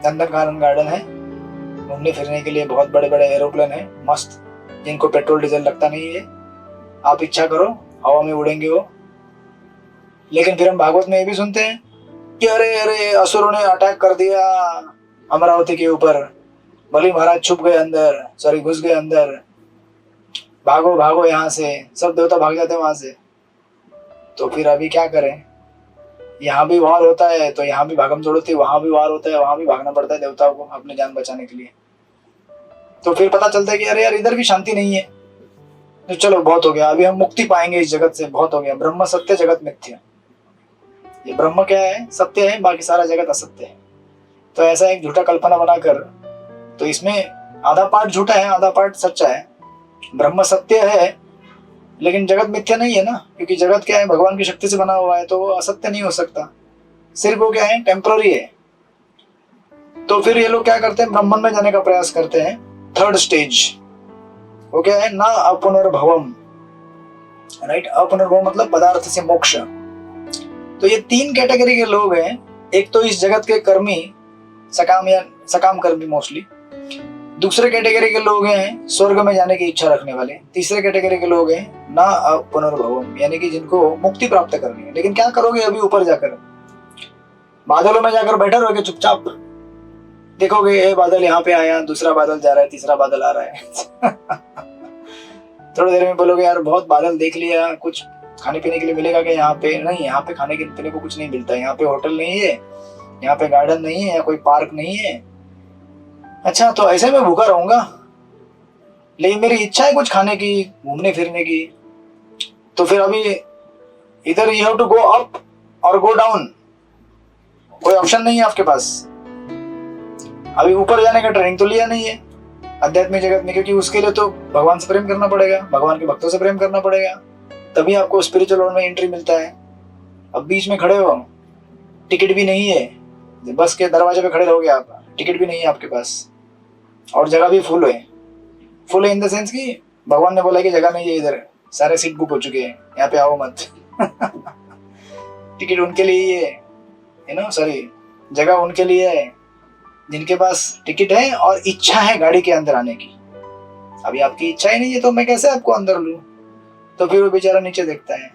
नंदनकानन गार्डन है, घूमने फिरने के लिए बहुत बड़े बड़े एरोप्लेन है मस्त, जिनको पेट्रोल डीजल लगता नहीं है, आप इच्छा करो हवा में उड़ेंगे वो। लेकिन फिर हम भागवत में ये भी सुनते हैं कि अरे असुरों ने अटैक कर दिया अमरावती के ऊपर, बलि महाराज छुप गए अंदर, सॉरी घुस गए अंदर, भागो भागो यहाँ से, सब देवता भाग जाते हैं वहां से। तो फिर अभी क्या करें, यहाँ भी वार होता है तो यहाँ भी भागम दौड़ होती है, वहां भी वार होता है, वहां भी भागना पड़ता है देवताओं को अपनी जान बचाने के लिए। तो फिर पता चलता है कि अरे यार इधर भी शांति नहीं है, तो चलो बहुत हो गया, अभी हम मुक्ति पाएंगे इस जगत से, बहुत हो गया, ब्रह्म सत्य जगत मिथ्या। ये ब्रह्म क्या है, सत्य है, बाकी सारा जगत असत्य है। तो ऐसा एक झूठा कल्पना बनाकर, तो इसमें आधा पार्ट झूठा है आधा पार्ट सच्चा है। ब्रह्म सत्य है लेकिन जगत मिथ्या नहीं है ना, क्योंकि जगत क्या है, भगवान की शक्ति से बना हुआ है, तो वो असत्य नहीं हो सकता, सिर्फ वो क्या है, टेम्पररी है। तो फिर ये लोग क्या करते हैं, ब्रह्मन में जाने का प्रयास करते हैं, थर्ड स्टेज। वो क्या है, ना अपुनर्भवम, राइट, अपुनर्भव मतलब पदार्थ से मोक्ष, तो ये 3 कैटेगरी के लोग हैं। एक तो इस जगत के कर्मी, सकाम या सकाम कर्मी मोस्टली। दूसरे कैटेगरी के लोग हैं स्वर्ग में जाने की इच्छा रखने वाले। तीसरे कैटेगरी के लोग हैं ना पुनर्भवम, यानी कि जिनको मुक्ति प्राप्त करनी है। लेकिन क्या करोगे अभी ऊपर जाकर? बादलों में जाकर बैठे रहोगे चुपचाप, देखोगे ये बादल यहाँ पे आया, दूसरा बादल जा रहा है, तीसरा बादल आ रहा है। थोड़ी देर में बोलोगे यार बहुत बादल देख लिया, कुछ खाने पीने के लिए मिलेगा क्या यहाँ पे? नहीं, यहाँ पे खाने पीने को कुछ नहीं मिलता। यहाँ पे होटल नहीं है, यहाँ पे गार्डन नहीं है, या कोई पार्क नहीं है। अच्छा, तो ऐसे में भूखा रहूंगा, लेकिन मेरी इच्छा है कुछ खाने की, घूमने फिरने की। तो फिर अभी इधर you have to go up और गो डाउन, कोई ऑप्शन नहीं है आपके पास। अभी ऊपर जाने का ट्रेनिंग तो लिया नहीं है आध्यात्मिक जगत में, क्योंकि उसके लिए तो भगवान से प्रेम करना पड़ेगा, भगवान के भक्तों से प्रेम करना पड़ेगा, तभी आपको स्पिरिचुअल वर्ल्ड में एंट्री मिलता है। अब बीच में खड़े हो, टिकट भी नहीं है, बस के दरवाजे पे खड़े रहोगे आप, टिकट भी नहीं है आपके पास, और जगह भी फुल है। फुल है इन द सेंस कि भगवान ने बोला कि जगह नहीं है इधर, सारे सीट बुक हो चुके हैं, यहाँ पे आओ मत। टिकट उनके लिए ही है, सॉरी, जगह उनके लिए है जिनके पास टिकट है और इच्छा है गाड़ी के अंदर आने की। अभी आपकी इच्छा ही नहीं है तो मैं कैसे आपको अंदर लूं? तो फिर वो बेचारा नीचे देखता है,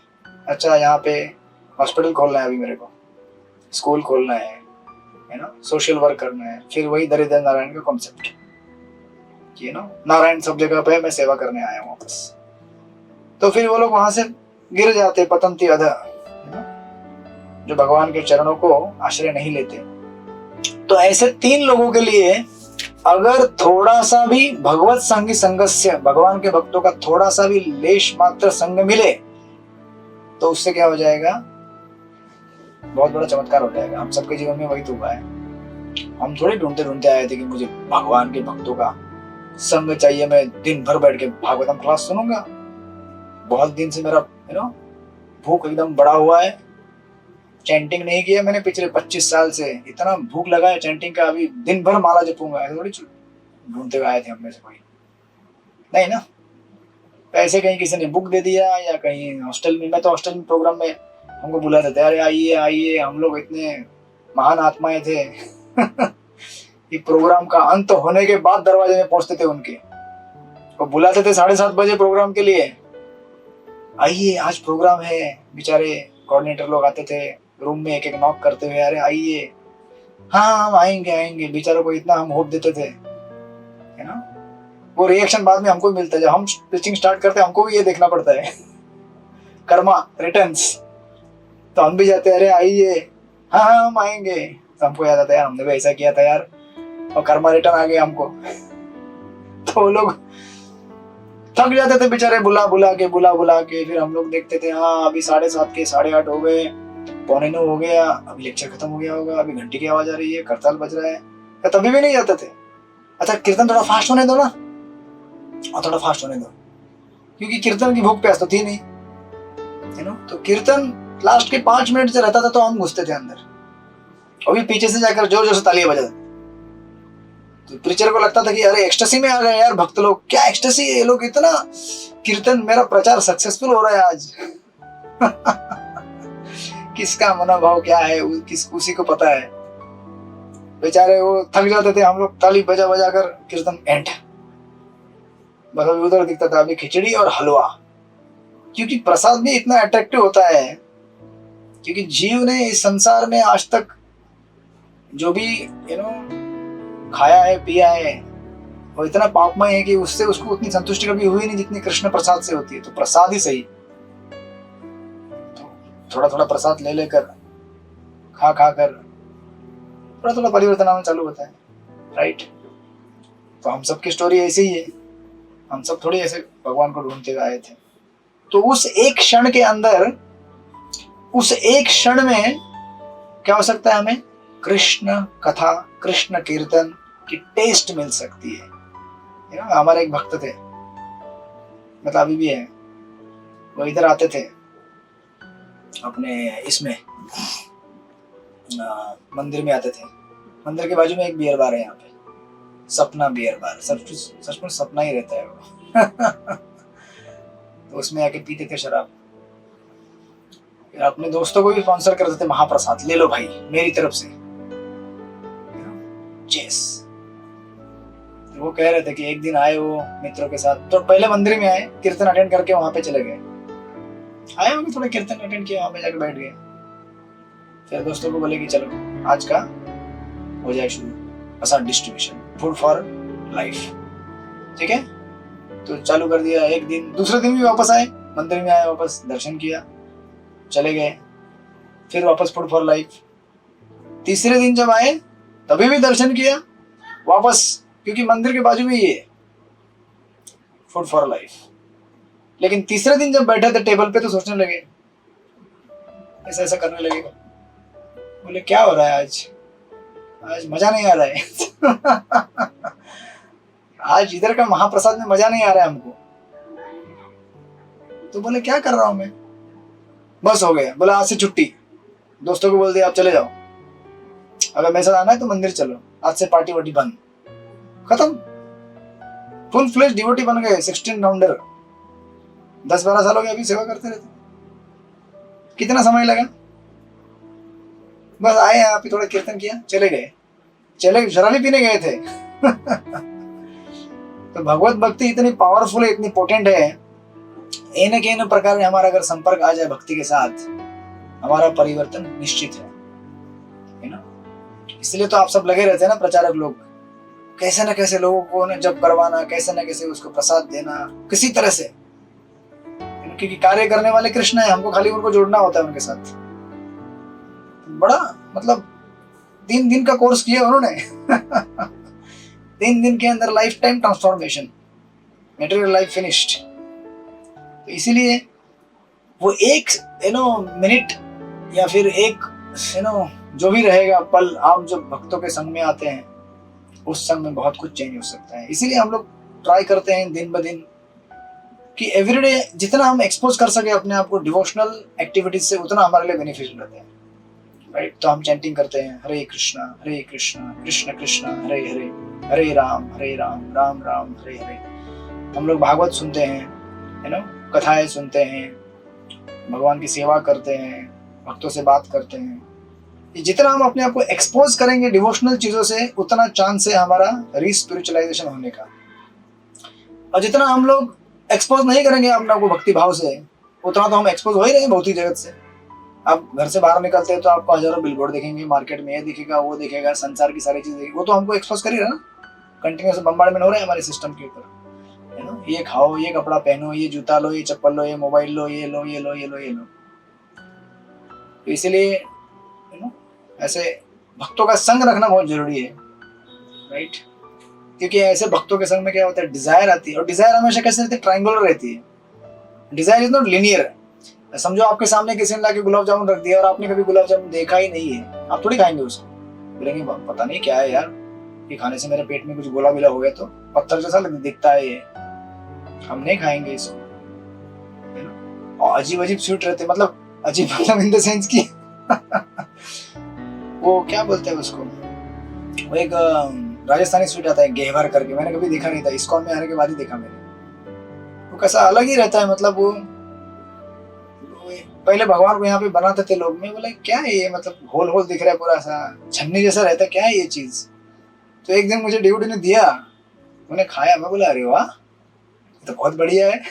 अच्छा यहाँ पे हॉस्पिटल खोलना है, अभी मेरे को स्कूल खोलना है ना, सोशल वर्क करना है। फिर वही दरिद्र नारायण का कॉन्सेप्ट, नारायण सब जगह पे, मैं सेवा करने आया हूँ वापस। तो फिर वो लोग वहां से गिर जाते, पतंती अधा, जो भगवान के चरणों को आश्रय नहीं लेते। तो ऐसे 3 लोगों के लिए अगर थोड़ा सा भी भगवत संगी संगस्य, भगवान के भक्तों का थोड़ा सा भी लेश मात्र संग मिले, तो उससे क्या हो जाएगा? बहुत बड़ा चमत्कार हो जाएगा। हम सबके जीवन में वही तो हुआ है। हम थोड़ी ढूंढते ढूंढते आए थे कि मुझे भगवान के भक्तों का संग चाहिए, मैं दिन भर बैठ के भागवतम क्लास सुनूंगा। बहुत दिन से मेरा भूख एकदम बड़ा हुआ है, चैंटिंग नहीं किया मैंने पिछले 25 साल से, इतना भूख लगा है चैंटिंग का, अभी दिन भर माला जपूंगा। ऐसे थोड़ी ढूंढते हुए आए थे हम में से कोई, नहीं ना। पैसे कहीं किसी ने बुक दे दिया, या कहीं हॉस्टल में, मैं तो हॉस्टल में प्रोग्राम में हमको बुलाते थे, अरे आइए आइए, हम लोग इतने महान आत्माएं थे। ये प्रोग्राम का अंत होने के बाद दरवाजे में पहुंचते थे उनके, वो बुलाते थे 7:30 बजे प्रोग्राम के लिए, आइए आज प्रोग्राम है। बेचारे कोऑर्डिनेटर लोग आते थे रूम में, एक एक नॉक करते हुए, अरे आइए, हाँ हम आएंगे आएंगे। बेचारों को इतना हम होप देते थे, है ना। वो रिएक्शन बाद में हमको मिलता है, जब हम प्रीचिंग स्टार्ट करते हैं हमको भी ये देखना पड़ता है, कर्मा रिटर्न्स। तो हम भी जाते हैं, अरे आइए, हाँ हम आएंगे। तो हमको याद आता है, हमने भी ऐसा किया था यार, और कर्मा रिटर्न आ गया हमको। तो वो लोग थक जाते थे बेचारे, बुला बुला के। फिर हम लोग देखते थे, हाँ अभी 7:30 के 8:30 हो गए, 8:45 हो गया, अभी लेक्चर खत्म हो गया होगा, अभी घंटी की आवाज आ रही है, करताल बज रहा है। या तभी भी नहीं जाते थे, अच्छा कीर्तन थोड़ा फास्ट होने दो ना, और थोड़ा फास्ट होने दो, क्योंकि कीर्तन की भूख प्यास तो थी नहीं, तो कीर्तन लास्ट के 5 मिनट से रहता था, तो हम घुसते थे अंदर, अभी पीछे से जाकर जोर जोर से तालियां बजाते। तो प्रीचर को लगता था कि अरे एक्सटेसी में आ गए यार भक्त लोग, क्या एक्सटेसी है ये लोग, इतना कीर्तन, मेरा प्रचार सक्सेसफुल हो रहा है आज। किसका मनोभाव क्या है उसी को पता है। बेचारे वो थक जाते थे, हम लोग ताली बजा बजा कर कीर्तन एंड, बस अभी उधर दिखता था अभी खिचड़ी और हलवा, क्योंकि प्रसाद भी इतना अट्रैक्टिव होता है, क्योंकि जीव ने इस संसार में आज तक जो भी खाया है पिया है, वो इतना पापमय है कि उससे उसको उतनी संतुष्टि कभी हुई नहीं जितनी कृष्ण प्रसाद से होती है। तो प्रसाद ही सही, तो थोड़ा थोड़ा प्रसाद ले लेकर, खा कर थोड़ा थोड़ा परिवर्तन आना चालू होता है, राइट। तो हम सबकी स्टोरी ऐसी ही है, हम सब थोड़ी ऐसे भगवान को ढूंढते हुए आए थे। तो उस एक क्षण के अंदर, उस एक क्षण में क्या हो सकता है, हमें कृष्ण कथा, कृष्ण कीर्तन की टेस्ट मिल सकती है। हमारे एक भक्त थे, मतलब अभी भी है, वो इधर आते थे अपने इसमें मंदिर में आते थे। मंदिर के बाजू में एक बियर बार है यहाँ पे, सपना बियर बार, सचमुच सपना ही रहता है वो। तो उसमें आके पीते थे शराब। फिर अपने दोस्तों को भी स्पॉन्सर करते थे, महाप्रसाद ले लो भाई मेरी तरफ से, चेस। वो कह रहे थे कि एक दिन आए वो मित्रों के साथ, तो पहले मंदिर में आए, कीर्तन अटेंड करके वहां पे चले गए, आए होंगे थोड़ा कीर्तन अटेंड किया, वहां पे जाके बैठ गए। फिर दोस्तों को बोले कि चलो आज का हो जाए शुरू प्रसाद डिस्ट्रीब्यूशन, फूड फॉर लाइफ, ठीक है। तो चालू कर दिया एक दिन, दूसरे दिन भी वापस आए, मंदिर में आए, वापस दर्शन किया, चले गए, फिर वापस फूड फॉर लाइफ। तीसरे दिन जब आए तभी भी दर्शन किया, वापस, क्योंकि मंदिर के बाजू में ये फूड फॉर लाइफ। लेकिन तीसरे दिन जब बैठे थे टेबल पे तो सोचने लगे, ऐसा ऐसा करने लगे, बोले क्या हो रहा है आज मजा नहीं आ रहा है आज इधर का महाप्रसाद में मजा नहीं आ रहा है हमको। तो बोले क्या कर रहा हूं मैं, बस हो गया। बोला आज से छुट्टी, दोस्तों को बोल दिया आप चले जाओ, अगर मेरे साथ आना है तो मंदिर चलो, आज से पार्टी वार्टी बंद, खत्म। फुल फ्लेज डिवोटी बन गए, 16 राउंडर, 10-12 साल हो गए अभी सेवा करते रहते। कितना समय लगा, बस आए यहाँ पे थोड़ा कीर्तन किया, चले गए, शराबी पीने गए थे तो भगवत भक्ति इतनी पावरफुल है, इतनी पोटेंट है, इन के इन प्रकार में हमारा अगर संपर्क आ जाए भक्ति के साथ, हमारा परिवर्तन निश्चित है ना। इसलिए तो आप सब लगे रहते हैं ना, प्रचारक लोग, कैसे न कैसे लोगों को ना जप करवाना, कैसे न कैसे उसको प्रसाद देना किसी तरह से, क्योंकि कार्य करने वाले कृष्ण है, हमको खाली उनको जोड़ना होता है उनके साथ। बड़ा मतलब 3 दिन का कोर्स किया उन्होंने 3 दिन के अंदर life time transformation, material life finished. तो इसीलिए वो एक मिनट या फिर एक जो भी रहेगा पल, आप जब भक्तों के संग में आते हैं उस संग में बहुत कुछ चेंज हो सकता है। इसीलिए हम लोग ट्राई करते हैं दिन ब दिन कि एवरीडे जितना हम एक्सपोज कर सके अपने आप को डिवोशनल एक्टिविटीज से, उतना हमारे लिए बेनिफिशियल रहता है, राइट। तो हम चैंटिंग करते हैं हरे कृष्णा कृष्ण कृष्ण हरे हरे, हरे राम राम राम हरे हरे। हम लोग भागवत सुनते हैं, कथाएं सुनते हैं, भगवान की सेवा करते हैं, भक्तों से बात करते हैं। जितना हम अपने आप को एक्सपोज करेंगे डिवोशनल चीजों से, उतना चांस है हमारा रीस्पिरिचुअलाइजेशन होने का। और जितना हम लोग एक्सपोज नहीं करेंगे अपने आप को भक्ति भाव से, उतना तो हम एक्सपोज हो ही रहे हैं भौतिक जगत से। आप घर से बाहर निकलते हैं तो आपको हजारों बिलबोर्ड दिखेंगे, मार्केट में ये दिखेगा वो दिखेगा, संसार की सारी चीज दिखेगी, वो तो हमको एक्सपोज कर ही रहा ना, कंटिन्यूस बम्बार्डमेंट हो रहा है हमारे सिस्टम के ऊपर, ये खाओ, ये कपड़ा पहनो, ये जूता लो, ये चप्पल लो, ये मोबाइल लो, ये लो ये लो ये लो ये लो। तो इसीलिए ऐसे भक्तों का संग रखना बहुत जरूरी है, राइट। क्योंकि ऐसे भक्तों के संग में क्या होता है, डिजायर आती है, और डिजायर हमेशा कैसे रहती है, ट्रायंगुलर रहती है। Desire is not linear. समझो आपके सामने किसी ने लाके गुलाब जामुन रख दिया और आपने कभी गुलाब जामुन देखा ही नहीं है, आप थोड़ी खाएंगे उसको, बोलेंगे पता नहीं क्या है यार, ये खाने से मेरे पेट में कुछ गोला बिला हो गया, तो पत्थर जैसा दिखता है ये, हम नहीं खाएंगे इसको। और अजीब अजीब स्वीट रहते, मतलब अजीब मतलब इन द सेंस की वो क्या बोलते हैं उसको, वो एक राजस्थानी स्वीट आता है घेवर करके, मैंने कभी देखा नहीं था, इस्कॉन में आने के बाद ही देखा मैंने। वो कैसा अलग ही रहता है, मतलब वो पहले भगवान को यहाँ पे बनाते थे लोग, मैं बोला क्या है ये, मतलब होल होल दिख रहा है, पूरा सा छन्नी जैसा रहता है, क्या है ये चीज। तो एक दिन मुझे ड्यूटी ने दिया, मैंने खाया, मैं बोला अरे वाह तो बहुत बढ़िया है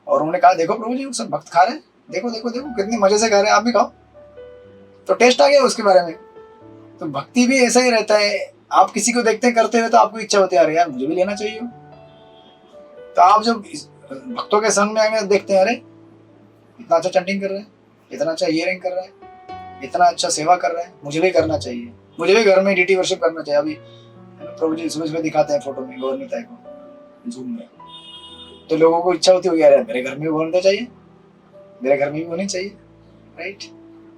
और उन्होंने कहा देखो प्रभु जी सब भक्त खा रहे हैं, देखो देखो देखो कितनी मजे से खा रहे हैं, आप भी खाओ। तो टेस्ट आ गया उसके बारे में। तो भक्ति भी ऐसा ही रहता है, आप किसी को देखते हैं करते हुए तो आपको इच्छा होती है अरे यार मुझे भी लेना चाहिए। तो आप जब भक्तों के संग में आएंगे देखते हैं अरे इतना अच्छा चैंटिंग कर रहे हैं, इतना अच्छा हियरिंग कर रहा है, इतना अच्छा सेवा कर रहा है, मुझे भी करना चाहिए, मुझे भी घर में डीटी वर्शिप करना चाहिए। अभी प्रभु जी सुबह सुबह दिखाते हैं फोटो में गौरनीता को जूम में, तो लोगों को इच्छा होती होगी यार मेरे घर में भी होना चाहिए, मेरे घर में भी होनी चाहिए, राइट।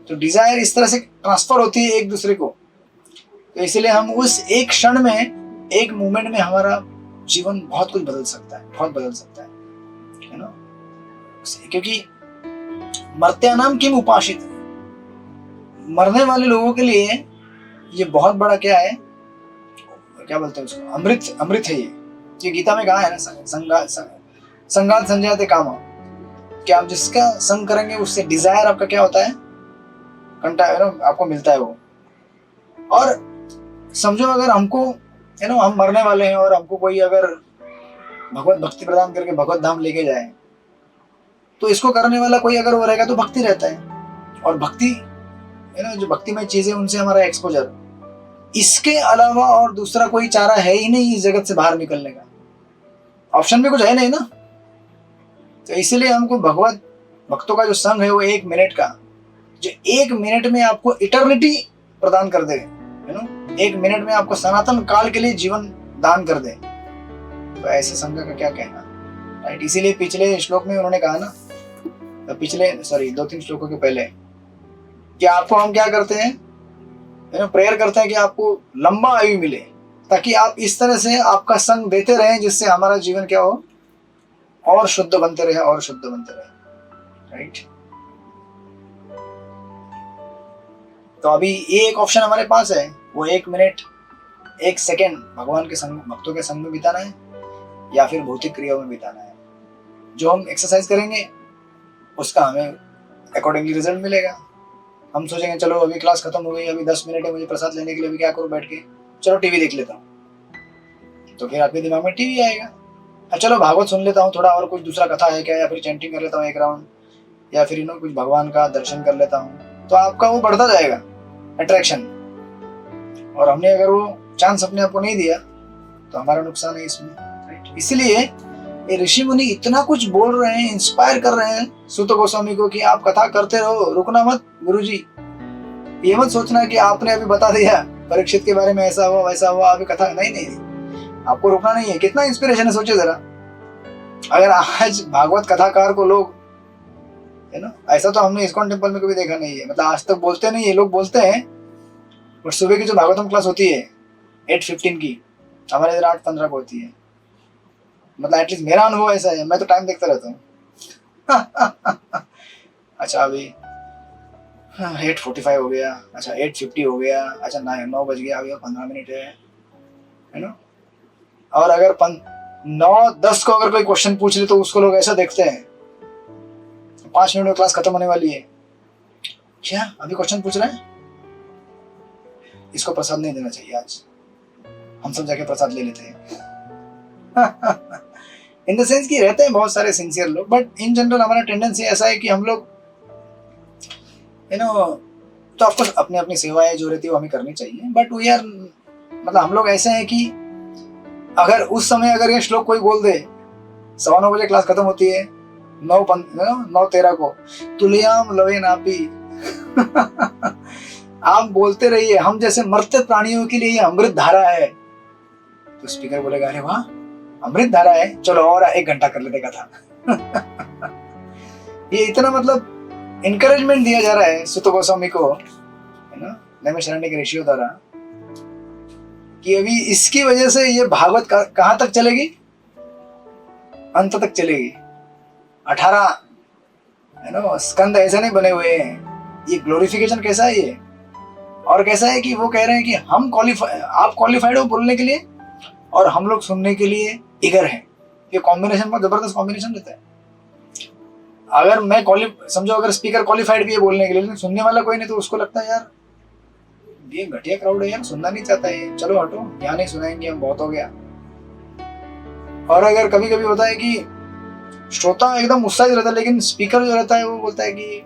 तो डिजायर इस तरह से ट्रांसफर होती है एक दूसरे को। तो इसलिए हम उस एक क्षण में, एक मोमेंट में हमारा जीवन बहुत कुछ बदल सकता है, बहुत बदल सकता है ना। क्योंकि मर्त्यानाम किम उपासित, मरने वाले लोगों के लिए ये बहुत बड़ा क्या है, क्या बोलते हैं उसको, अमृत, अमृत है ये गीता में कहा है ना, संगात संजयते काम। कि आप जिसका संग करेंगे उससे डिजायर आपका क्या होता है, आपको मिलता है वो। और समझो अगर हमको हम मरने वाले हैं और हमको कोई अगर भगवत भक्ति प्रदान करके भगवत धाम लेके जाए, तो इसको करने वाला कोई अगर वो रहेगा तो भक्ति रहता है। और भक्ति जो भक्तिमय चीजें उनसे हमारा एक्सपोजर, इसके अलावा और दूसरा कोई चारा है ही नहीं इस जगत से बाहर निकलने का, ऑप्शन भी कुछ है नहीं ना। तो इसीलिए हमको भगवत भक्तों का जो संग है वो 1 मिनट का, जो 1 मिनट में आपको इटर्निटी प्रदान कर दे, 1 मिनट में आपको सनातन काल के लिए जीवन दान कर दे, तो ऐसे संग का क्या कहना, राइट। इसीलिए पिछले श्लोक में उन्होंने कहा ना, पिछले 2-3 श्लोकों के पहले, कि आपको हम क्या करते हैं, प्रेयर करते हैं कि आपको लंबा आयु मिले, ताकि आप इस तरह से आपका संग देते रहें जिससे हमारा जीवन क्या हो, और शुद्ध बनते रहे, और शुद्ध बनते रहे, राइट। तो अभी ये एक ऑप्शन हमारे पास है, वो 1 मिनट 1 सेकेंड भगवान के संग, भक्तों के संग में बिताना है, या फिर भौतिक क्रियाओं में बिताना है। जो हम एक्सरसाइज करेंगे उसका हमें अकॉर्डिंगली रिजल्ट मिलेगा। हम सोचेंगे चलो अभी क्लास खत्म हो गई, अभी 10 मिनट है मुझे प्रसाद लेने के लिए, अभी क्या करूँ बैठ के, चलो टीवी देख लेता हूँ, तो फिर आपके दिमाग में टीवी आएगा। अब चलो भागवत सुन लेता हूँ थोड़ा, और कुछ दूसरा कथा है क्या, या फिर चैंटिंग कर लेता हूँ 1 राउंड, या फिर कुछ भगवान का दर्शन कर लेता हूँ, तो आपका वो बढ़ता जाएगा अट्रैक्शन। और हमने अगर वो चांस अपने आप को नहीं दिया तो हमारा नुकसान है इसमें, राइट। इसलिए ये ऋषि मुनि इतना कुछ बोल रहे हैं, इंस्पायर कर रहे हैं सूत गोस्वामी को कि आप कथा करते रहो, रुकना मत गुरुजी। ये मत सोचना कि आपने अभी बता दिया परीक्षित के बारे में, ऐसा हुआ वैसा हुआ, अभी कथा नहीं, आपको रुकना नहीं है। कितना इंस्पिरेशन है, सोचे जरा। अगर आज भागवत कथाकार को लोग ऐसा तो हमने इस्कॉन टेम्पल में कभी देखा नहीं है, मतलब आज तक बोलते नहीं है, लोग बोलते हैं, बट सुबह की जो भागवतम क्लास होती है 8:15 की, हमारे इधर 8:15 को होती है, मतलब एटलीस्ट मेरा अनुभव ऐसा है, मैं तो टाइम देखता रहता हूँ। अच्छा अभी 8:45 हो गया, अच्छा 8:50 हो गया, अच्छा 9 बज गया, अभी 15 मिनट है ना। और अगर 9:10 को अगर कोई क्वेश्चन पूछ ले तो उसको लोग ऐसा देखते हैं 5 मिनट में क्लास खत्म होने वाली है, क्या अभी क्वेश्चन पूछ रहे हैं, इसको प्रसाद नहीं देना चाहिए, आज हम सब जाके प्रसाद ले लेते हैं। इन द सेंस कि रहते हैं बहुत सारे सिंसियर लोग, बट इन जनरल हमारा टेंडेंसी ऐसा है कि हम लोग तो ऑफकोर्स अपनी अपनी सेवाएं जो रहती है वो हमें करनी चाहिए, बट वी आर, मतलब हम लोग ऐसे हैं कि अगर उस समय अगर ये श्लोक कोई बोल दे, 9:15 बजे क्लास खत्म होती है, 9:13 को, तुलियाम लवे नापी। आप बोलते रहिए, हम जैसे मरते प्राणियों के लिए ये अमृत धारा है। तो स्पीकर बोलेगा अरे वाह अमृत धारा है, चलो और 1 घंटा कर लेते कथा। ये इतना मतलब इनकरेजमेंट दिया जा रहा है सुत गोस्वामी को, है ना, नैमिषारण्य के ऋषियों द्वारा, कि अभी इसकी वजह से ये भागवत कहां तक चलेगी, अंत तक चलेगी। 18 है ना स्कंद ऐसे नहीं बने हुए हैं। ये ग्लोरिफिकेशन कैसा है ये, और कैसा है कि वो कह रहे हैं कि हम आप क्वालिफाइड हो बोलने के लिए और हम लोग सुनने के लिए इगर हैं। ये कॉम्बिनेशन बहुत जबरदस्त कॉम्बिनेशन रहता है। अगर मैं समझो अगर स्पीकर क्वालिफाइड भी है बोलने के लिए, लेकिन सुनने वाला कोई नहीं, तो उसको लगता है यार ये घटिया क्राउड है यार, सुनना नहीं चाहता है, चलो हटो यहाँ नहीं सुनाएंगे हम, बहुत हो गया। और अगर कभी कभी होता है कि श्रोता एकदम उत्साहित रहता है, लेकिन स्पीकर जो रहता है वो बोलता है कि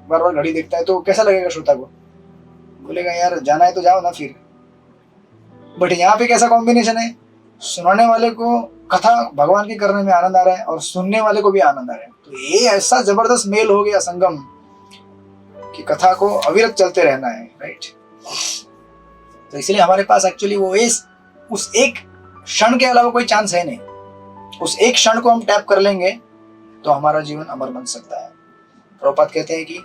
बार बार घड़ी देखता है, तो कैसा लगेगा श्रोता को, बोलेगा यार जाना है तो जाओ ना फिर। बट यहाँ पे कैसा कॉम्बिनेशन है, सुनाने वाले को कथा भगवान की करने में आनंद आ रहा है और सुनने वाले को भी आनंद आ रहा है। तो ये ऐसा जबरदस्त मेल हो गया, संगम, कि कथा को अविरत चलते रहना है, राइट। तो इसलिए हमारे पास एक्चुअली वो उस एक क्षण के अलावा कोई चांस है नहीं। उस एक क्षण को हम टैप कर लेंगे तो हमारा जीवन अमर बन सकता है। प्रभुपाद कहते हैं कि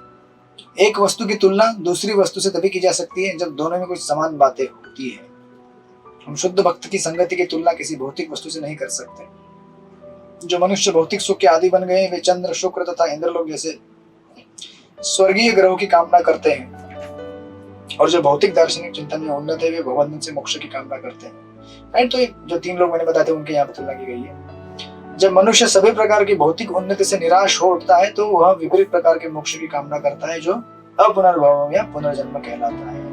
एक वस्तु की तुलना दूसरी वस्तु से तभी की जा सकती है जब दोनों में कुछ समान बातें होती है। हम शुद्ध भक्त की संगति की तुलना किसी भौतिक वस्तु से नहीं कर सकते। जो मनुष्य भौतिक सुख के आदि बन गए, वे चंद्र, शुक्र तथा इंद्रलोक जैसे स्वर्गीय ग्रहों की कामना करते हैं, और जो भौतिक दार्शनिक चिंतन में उन्नत है वे भगवंतन से मोक्ष की कामना करते हैं, राइट। तो जो 3 लोग मैंने बताते हैं उनके यहाँ पर तुलना की गई है। जब मनुष्य सभी प्रकार की भौतिक उन्नति से निराश हो उठता है तो वह विपरीत प्रकार के मोक्ष की कामना करता है, जो अपुनर्भव या पुनर्जन्म कहलाता है।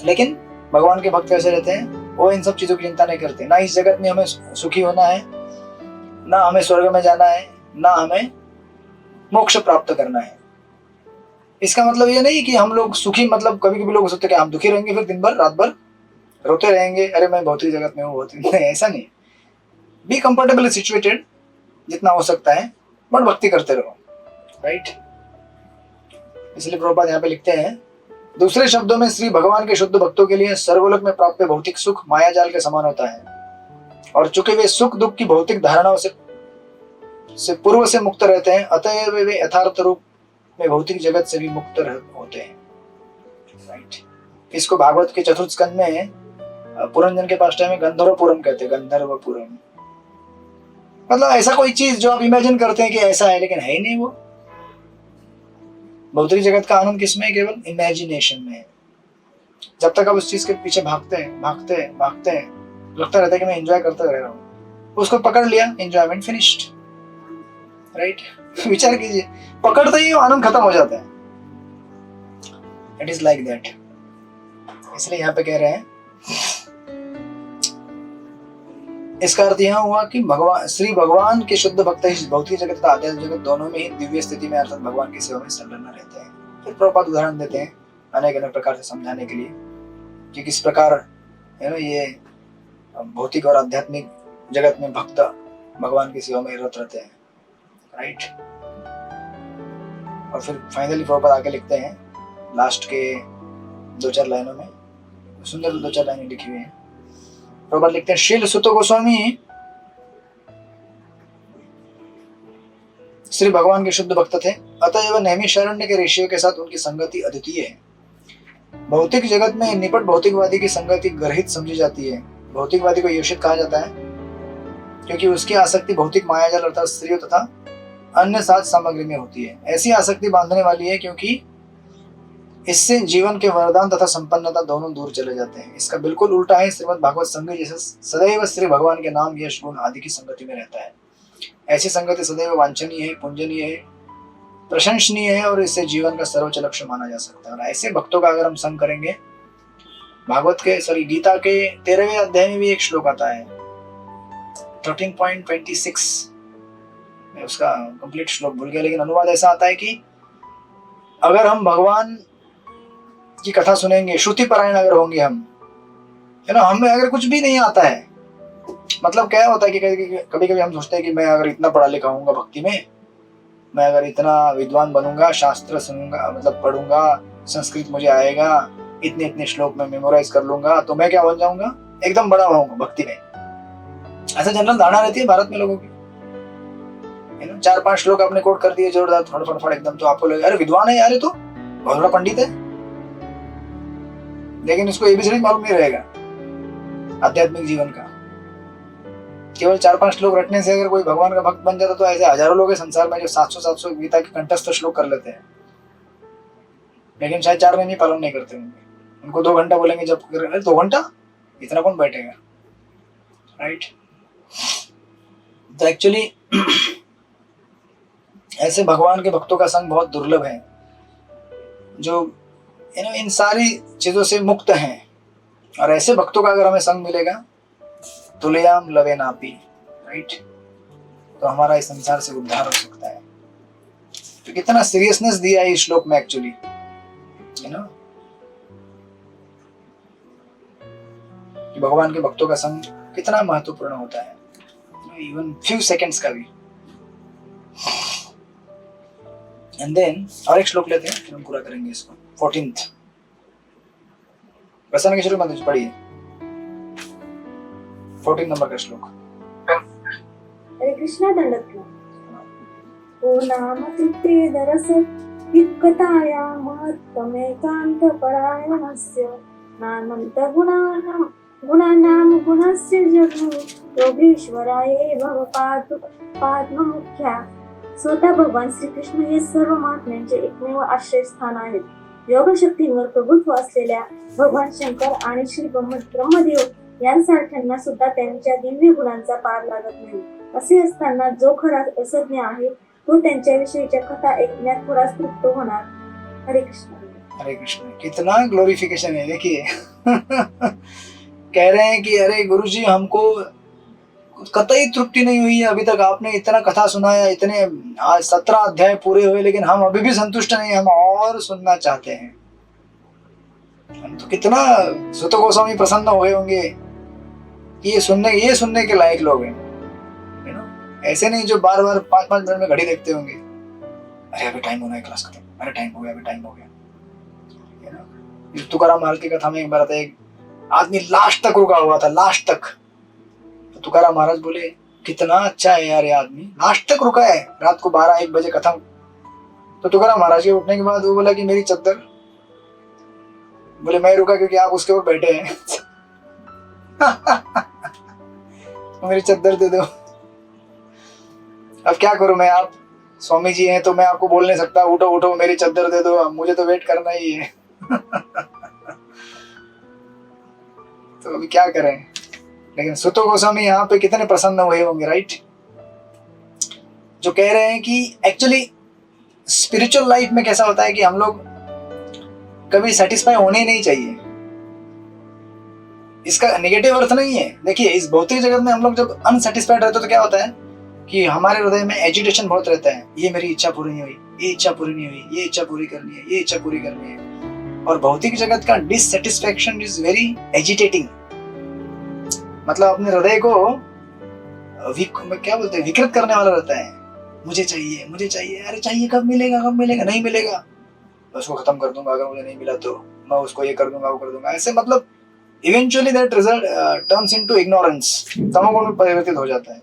लेकिन भगवान के भक्त कैसे रहते हैं? वो इन सब चीजों की चिंता नहीं करते। ना इस जगत में हमें सुखी होना है, ना हमें स्वर्ग में जाना है, ना हमें मोक्ष प्राप्त करना है। इसका मतलब ये नहीं कि हम लोग सुखी, मतलब कभी कभी लोग हो सकते हैं कि हम दुखी रहेंगे, फिर दिन भर रात भर रोते रहेंगे, अरे मैं भौतिक जगत में हूँ, नहीं, ऐसा नहीं। बी कंफर्टेबली सिचुएटेड जितना हो सकता है, बट भक्ति करते रहो, राइट। इसलिए प्रभुपाद यहाँ पे लिखते हैं, दूसरे शब्दों में श्री भगवान के शुद्ध भक्तों के लिए सर्वलोक में प्राप्त भौतिक सुख माया जाल के समान होता है, और चूंकि वे सुख दुख की भौतिक धारणाओं से पूर्व से मुक्त रहते हैं, अतएव वे यथार्थ रूप में भौतिक जगत से भी मुक्त होते हैं, राइट। इसको भागवत के चतुर्थ स्कंद में पुरंजन के पास टाइम में गंधर्वपुरम कहते हैं, गंधर्वपुरम। मतलब ऐसा कोई चीज जो आप इमेजिन करते हैं कि ऐसा है, लेकिन है ही नहीं। वो भौतिक जगत का आनंद किसमें है? केवल इमेजिनेशन में है। जब तक आप उस चीज के पीछे भागते हैं, लगता रहता है कि मैं एंजॉय करता रह रहा हूँ, उसको पकड़ लिया, एंजॉयमेंट फिनिश्ड, राइट। विचार कीजिए, पकड़ते ही वो आनंद खत्म हो जाता है। It is like that. इसलिए यहाँ पे कह रहे हैं, इसका अर्थ यह हुआ कि श्री भगवान के शुद्ध भक्त इस भौतिक जगत तथा आध्यात्मिक जगत दोनों में ही दिव्य स्थिति में अर्थात भगवान की सेवा में संलग्न रहते हैं। फिर प्रभुपाद उदाहरण देते हैं अनेक अनेक प्रकार से समझाने के लिए कि किस प्रकार ये भौतिक और आध्यात्मिक जगत में भक्त भगवान की सेवा में रत रहते हैं, राइट। और फिर फाइनली प्रभुपाद आगे लिखते हैं लास्ट के 2-4 लाइनों में, सुंदर 2-4 लाइनें लिखी हुई हैं। प्रभुपाद लिखते हैं, शील सुत गोस्वामी श्री भगवान के शुद्ध भक्त थे, अतएव नेमी शरण्य के ऋषियों के साथ उनकी संगति अद्वितीय है। भौतिक जगत में निपट भौतिकवादी की संगति गर्हित समझी जाती है। भौतिकवादी को योषित कहा जाता है क्योंकि उसकी आसक्ति भौतिक मायाजाल अर्थात स्त्रियों तथा अन्य साज सामग्री में होती है। ऐसी आसक्ति बांधने वाली है क्योंकि इससे जीवन के वरदान तथा संपन्नता दोनों दूर चले जाते हैं। इसका बिल्कुल उल्टा है श्रीमद् भागवत संग, जैसे सदैव श्री भगवान के नाम यश गुण आदि की संगति में रहता है। ऐसी संगति सदैव वांछनीय है, पूजनीय है, प्रशंसनीय है और इससे जीवन का सर्वोच्च लक्ष्य माना जा सकता है। और ऐसे भक्तों का अगर हम संग करेंगे, भागवत के गीता के 13वें अध्याय में भी एक श्लोक आता है 13.26, मैं उसका कंप्लीट श्लोक भूल गया, लेकिन अनुवाद ऐसा आता है कि अगर हम भगवान की कथा सुनेंगे, श्रुति परायण अगर होंगे हम, है ना, हमें अगर कुछ भी नहीं आता है, मतलब क्या होता है कि कभी कभी हम सोचते हैं कि मैं अगर इतना पढ़ा लिखा होऊंगा भक्ति में, मैं अगर इतना विद्वान बनूंगा, शास्त्र सुनूंगा, मतलब पढ़ूंगा, संस्कृत मुझे आएगा, इतने इतने श्लोक में मेमोराइज कर लूंगा, तो मैं क्या बन जाऊंगा, एकदम बड़ा होऊंगा भक्ति में। ऐसा जनरल धारणा रहती है भारत में लोगों की, है ना। 4-5 श्लोक आपने कोट कर दिए जोरदार फटाफट एकदम, तो आपको लगे अरे विद्वान है यार, ये तो बहुत बड़ा पंडित है। लेकिन उसको एबीसीडी मालूम नहीं रहेगा आध्यात्मिक जीवन का। केवल 4-5 श्लोक रटने से अगर कोई भगवान का भक्त बन जाता, तो ऐसे हजारों लोग हैं संसार में जो 700 गीता के कंठस्थ श्लोक कर लेते हैं, लेकिन शायद 4 महीने पालन नहीं करते होंगे। उनको 2 घंटा बोलेंगे जब, अरे 2 घंटा इतना कौन बैठेगा, राइट। तो एक्चुअली ऐसे भगवान के भक्तों का संग बहुत दुर्लभ है, जो इन सारी चीजों से मुक्त हैं। और ऐसे भक्तों का अगर हमें संग मिलेगा, तुलयाम लवे नापी, राइट, तो हमारा इस संसार से उद्धार हो सकता है। तो कितना सीरियसनेस दिया है इस श्लोक में एक्चुअली, है ना, कि भगवान के भक्तों का संग कितना महत्वपूर्ण होता है, इवन फ्यू सेकेंड्स का भी। एंड देन और एक श्लोक लेते हैं, फिर हम पूरा करेंगे इसको। 14th प्रसन्न के शुरू में पढ़िए 14 नंबर का श्लोक। हरे कृष्णा दंडक ओ नाम तृप्ते दरस युक्ताया महत्तमेकांत परायणस्य नामन्त गुणानाम गुणस्य जगु योगेश्वराय भव पाद्म मुख्या। स्वतः भगवान श्रीकृष्ण हे सर्व महात्म्यांचे एकमेव आश्रयस्थान आहेत। योग शक्तींवर प्रभुत्व असलेल्या भगवान शंकर आणि श्री ब्रह्मदेव यांसारख्यांना सुद्धा त्यांच्या दिव्य गुणांचा पार लागत नाही. असे असताना जो खरा रसज्ञ आहे तो त्यांच्याविषयीच्या कथा ऐकण्यात थोडाच तृप्त होणार. हरे कृष्ण. हरे कृष्ण. कितना ग्लोरिफिकेशन है देखिए. कह रहे हैं कि अरे गुरुजी हमको कतई तृप्ति नहीं हुई है अभी तक, आपने इतना कथा सुनाया, इतने आज 17 अध्याय पूरे हुए, लेकिन हम अभी भी संतुष्ट नहीं, हम और सुनना चाहते हैं. तो कितना सुत गोस्वामी प्रसन्न हो गए होंगे. ये सुनने के लायक लोग हैं. ऐसे नहीं जो बार बार 5-5 मिनट में घड़ी देखते होंगे. अरे अभी टाइम होना है क्लास खत्म, अरे टाइम हो गया, अभी टाइम हो गया. तुकाराम महाराज की कथा में एक बार आता है, एक आदमी लास्ट तक रुका हुआ था, लास्ट तक. तो तुकाराम महाराज बोले कितना अच्छा है यार ये आदमी, लास्ट तक रुका है, रात को 12-1 बजे खत्म. तो तुकाराम महाराज के उठने के बाद वो बोला कि मेरी चद्दर. बोले मैं रुका क्योंकि आप उसके ऊपर बैठे हैं. तो मेरी चद्दर दे दो. अब क्या करूं मैं, आप स्वामी जी हैं तो मैं आपको बोल नहीं सकता उठो उठो मेरी चद्दर दे दो, मुझे तो वेट करना ही है. तो अभी क्या करें. लेकिन सुतो गोस्वामी यहाँ पे कितने प्रसन्न हुए होंगे, राइट. जो कह रहे हैं कि एक्चुअली स्पिरिचुअल लाइफ में कैसा होता है कि हम लोग कभी सेटिस्फाई होने ही नहीं चाहिए. इसका नेगेटिव अर्थ नहीं है. देखिए इस भौतिक जगत में हम लोग जब अनसेटिस्फाइड रहते हैं तो क्या होता है कि हमारे हृदय में एजिटेशन बहुत रहता है. ये मेरी इच्छा पूरी नहीं हुई, ये इच्छा पूरी नहीं हुई, ये इच्छा पूरी करनी है, ये इच्छा पूरी करनी है. और भौतिक जगत का डिससेटिस्फैक्शन इज वेरी एजिटेटिंग. मतलब अपने हृदय को क्या बोलते हैं, विकृत करने वाला रहता है. मुझे चाहिए, मुझे चाहिए, अरे चाहिए कब मिलेगा, कब मिलेगा, नहीं मिलेगा मैं उसको खत्म कर दूंगा, अगर मुझे नहीं मिला तो मैं उसको ये कर दूंगा, वो कर दूंगा. ऐसे मतलब eventually that result turns into ignorance, तमोगुण में परिवर्तित हो जाता है.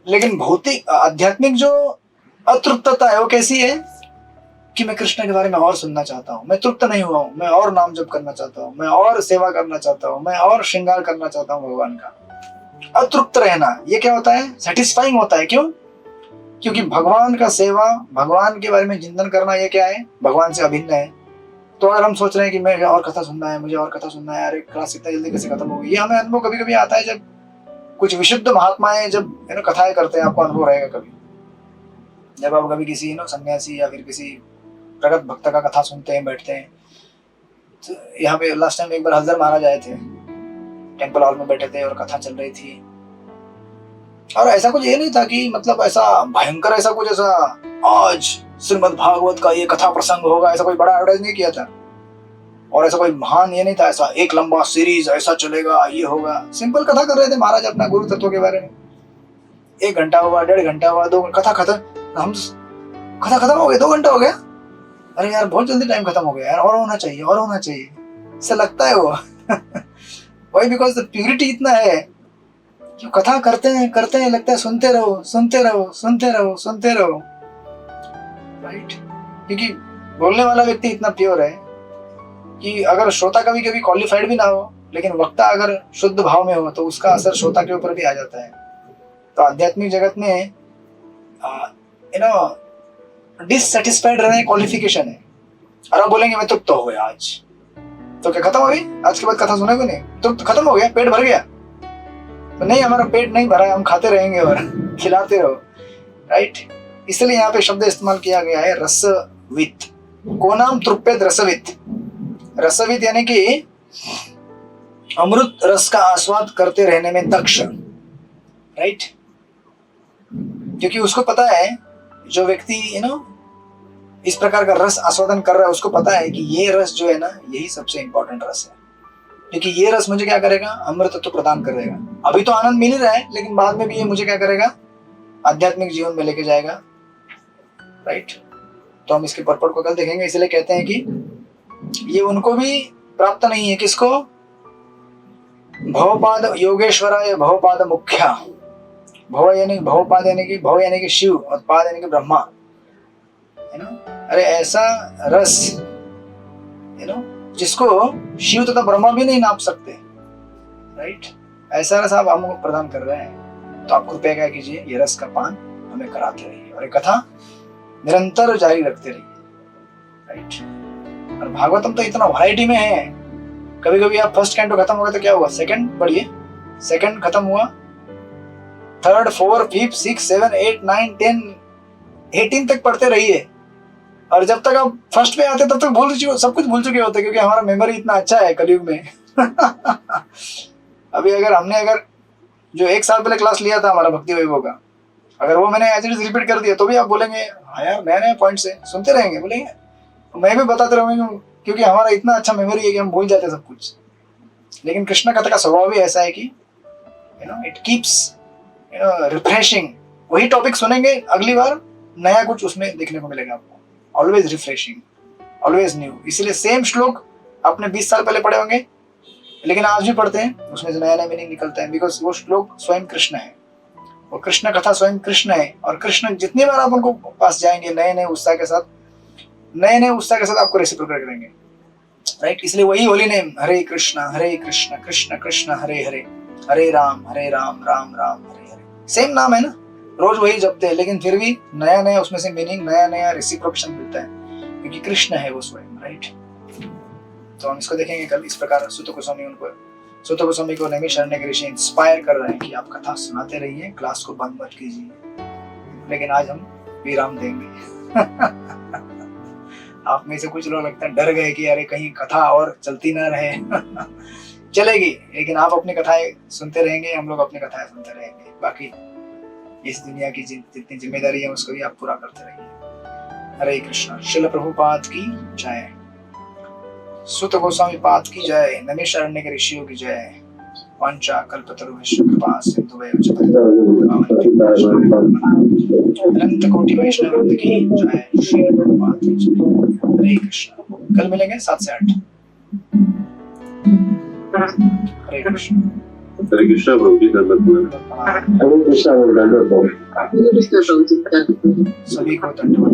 लेकिन भौतिक आध्यात्मिक जो अतृप्तता है वो कैसी है कि मैं कृष्ण के बारे में और सुनना चाहता हूँ, मैं तृप्त नहीं हुआ हूँ, मैं और नाम जप करना चाहता हूँ, मैं और सेवा करना चाहता हूँ, मैं और श्रृंगार करना चाहता हूँ भगवान का. अतृप्त रहना ये क्या होता है, सेटिस्फाइंग होता है. क्यों? क्योंकि भगवान का सेवा, भगवान के बारे में चिंतन करना ये क्या है, भगवान से अभिन्न है. तो अगर हम सोच रहे हैं कि मैं और कथा सुनना है, मुझे और कथा सुनना है, अरे क्लास इतना जल्दी कैसे खत्म होगी, ये हमें अनुभव कभी कभी आता है जब कुछ विशुद्ध महात्माएं जब कथाएं करते हैं. आपको अनुभव रहेगा कभी जब आप कभी किसी सन्यासी या फिर किसी प्रगत भक्त का कथा सुनते हैं, बैठते हैं. तो यहाँ पे लास्ट टाइम एक बार हजर महाराज आए थे, टेम्पल हॉल में बैठे थे और कथा चल रही थी. और ऐसा कुछ ये नहीं था कि मतलब ऐसा भयंकर, ऐसा कुछ ऐसा आज श्रीमद् भागवत का ये कथा प्रसंग होगा, ऐसा कोई बड़ा एडवर्टाइज नहीं किया था. और ऐसा कोई महान ये नहीं था, ऐसा एक लंबा सीरीज ऐसा चलेगा, ये होगा. सिंपल कथा कर रहे थे महाराज अपना गुरु तत्व के बारे में. 1 घंटा हुआ, 1.5 घंटा हुआ, 2 कथा खत्म. हम कथा खत्म हो गया, 2 घंटा हो गया. अरे यार बहुत जल्दी टाइम खत्म हो गया यार, और होना चाहिए, और होना चाहिए, ऐसा लगता है वो. वही बिकॉज द प्यूरिटी इतना है कि कथा करते हैं लगता है सुनते रहो, सुनते रहो, सुनते रहो, सुनते रहो, राइट. क्योंकि बोलने वाला व्यक्ति इतना प्योर है कि अगर श्रोता कभी कभी क्वालिफाइड भी ना हो, लेकिन वक्ता अगर शुद्ध भाव में हो तो उसका असर श्रोता के ऊपर भी आ जाता है. तो आध्यात्मिक जगत में डिससेटिस्फाइड रहना क्वालिफिकेशन है. और आप बोलेंगे मैं तृप्त हो गया आज, तो क्या खत्म हो गई? आज के बाद कथा सुनेगा नहीं, तृप्त खत्म हो गया, पेट भर गया? तो नहीं, हमारा पेट नहीं भरा है, हम खाते रहेंगे और खिलाते रहो, राइट. इसलिए यहाँ पे शब्द इस्तेमाल किया गया है रसवित. को नाम तृप्यत रसवित. रसवित यानी कि अमृत रस का आस्वाद करते रहने में दक्ष, राइट. क्योंकि उसको पता है, जो व्यक्ति इस प्रकार का रस आस्वादन कर रहा है, उसको पता है कि ये रस जो है ना, यही सबसे इंपॉर्टेंट रस है. क्योंकि ये रस मुझे क्या करेगा, अमृत तत्व प्रदान करेगा. अभी तो आनंद मिल ही रहा है, लेकिन बाद में भी ये मुझे क्या करेगा, आध्यात्मिक जीवन में लेके जाएगा, राइट. तो हम इसके पर्पट को कल देखेंगे. इसलिए कहते हैं कि ये उनको भी प्राप्त नहीं है. किसको? भवपाद योगेश्वराय भवपाद मुख्या. भव यानी भवपाद यानी कि भव यानी कि शिव और पाद यानी कि ब्रह्मा, है ना. अरे ऐसा रस जिसको शिव तथा ब्रह्मा भी नहीं नाप सकते, राइट. ऐसा रस आप हमको प्रदान कर रहे हैं, तो आप कृपया क्या कीजिए, ये रस का पान हमें कराते रहिए और ये कथा निरंतर जारी रखते रहिए, राइट. और भागवतम तो इतना वैरायटी में है कभी कभी आप फर्स्ट कैंटो खत्म हो गया तो क्या हुआ, सेकंड पढ़िए, सेकंड खत्म हुआ, थर्ड, फोर्थ, फिफ्थ, सिक्स, 7, 8, 9, 10, 18 तक पढ़ते रहिए। और जब तक आप फर्स्ट पे आते तब तक सब कुछ भूल चुके होते, क्योंकि हमारा मेमोरी इतना अच्छा है कलयुग में। अभी अगर जो 1 साल पहले क्लास लिया था हमारा भक्ति वैभव का, अगर वो मैंने एज इट इज रिपीट कर दिया तो भी आप बोलेंगे हाँ यार नया नया पॉइंट से सुनते रहेंगे, बोलेंगे मैं भी बताते रहूंगा, क्योंकि हमारा इतना अच्छा मेमोरी है कि हम भूल जाते हैं सब कुछ। लेकिन कृष्ण कथा का स्वभाव भी ऐसा है कि इट कीप्स रिफ्रेशिंग। वही टॉपिक सुनेंगे अगली बार नया कुछ उसमें देखने को मिलेगा आपको, ऑलवेज रिफ्रेशिंग, ऑलवेज न्यू। इसीलिए सेम श्लोक आपने 20 साल पहले पढ़े होंगे लेकिन आज भी पढ़ते हैं, उसमें से नया नया मीनिंग निकलता है, बिकॉज वो श्लोक स्वयं कृष्ण है, वो कृष्ण कथा स्वयं कृष्ण है। और कृष्ण जितनी बार आप उनको पास जाएंगे नए नए उत्साह के साथ आपको रेसिप्रोकेट करेंगे, राइट। इसलिए वही होली नेम, हरे कृष्ण कृष्ण कृष्ण हरे हरे, हरे राम राम राम हरे हरे, सेम नाम है ना, रोज वही जपते हैं, लेकिन फिर भी नया नया उसमें से मीनिंग, नया नया रेसिप्रोकेशन मिलता है, क्योंकि कृष्ण है वो स्वयं, राइट। तो हम इसको देखेंगे कल इस प्रकार। सूत गोस्वामी को नैमिषारण्य के ऋषि इंस्पायर कर रहे हैं कि आप कथा सुनाते रहिए, क्लास को बंद मत कीजिए। लेकिन आज हम विराम देंगे। आप में से कुछ लोग लगता है डर गए कि अरे कहीं कथा और चलती ना रहे। चलेगी, लेकिन आप अपनी कथाएं सुनते रहेंगे, हम लोग अपनी कथाएं सुनते रहेंगे। बाकी इस दुनिया की जितनी जिम्मेदारी है उसको भी आप पूरा करते रहिए। हरे कृष्ण। श्रील प्रभुपाद की जय, सूत गोस्वामी पाद की जय, नैमिषारण्य के ऋषियों की जय। वांछा कल्पतरुभ्यश्च कृपा सिन्धुभ्यो च अनंत कोटि वैष्णव वृंद की जय। श्री प्रभुपाद की जय। हरे कृष्ण। कल मिलेंगे 7 से 8। हरे कृष्ण। हरे कृष्ण प्रभु जी, धन्यवाद। हरे कृष्ण प्रभु जी। सभी को धन्यवाद।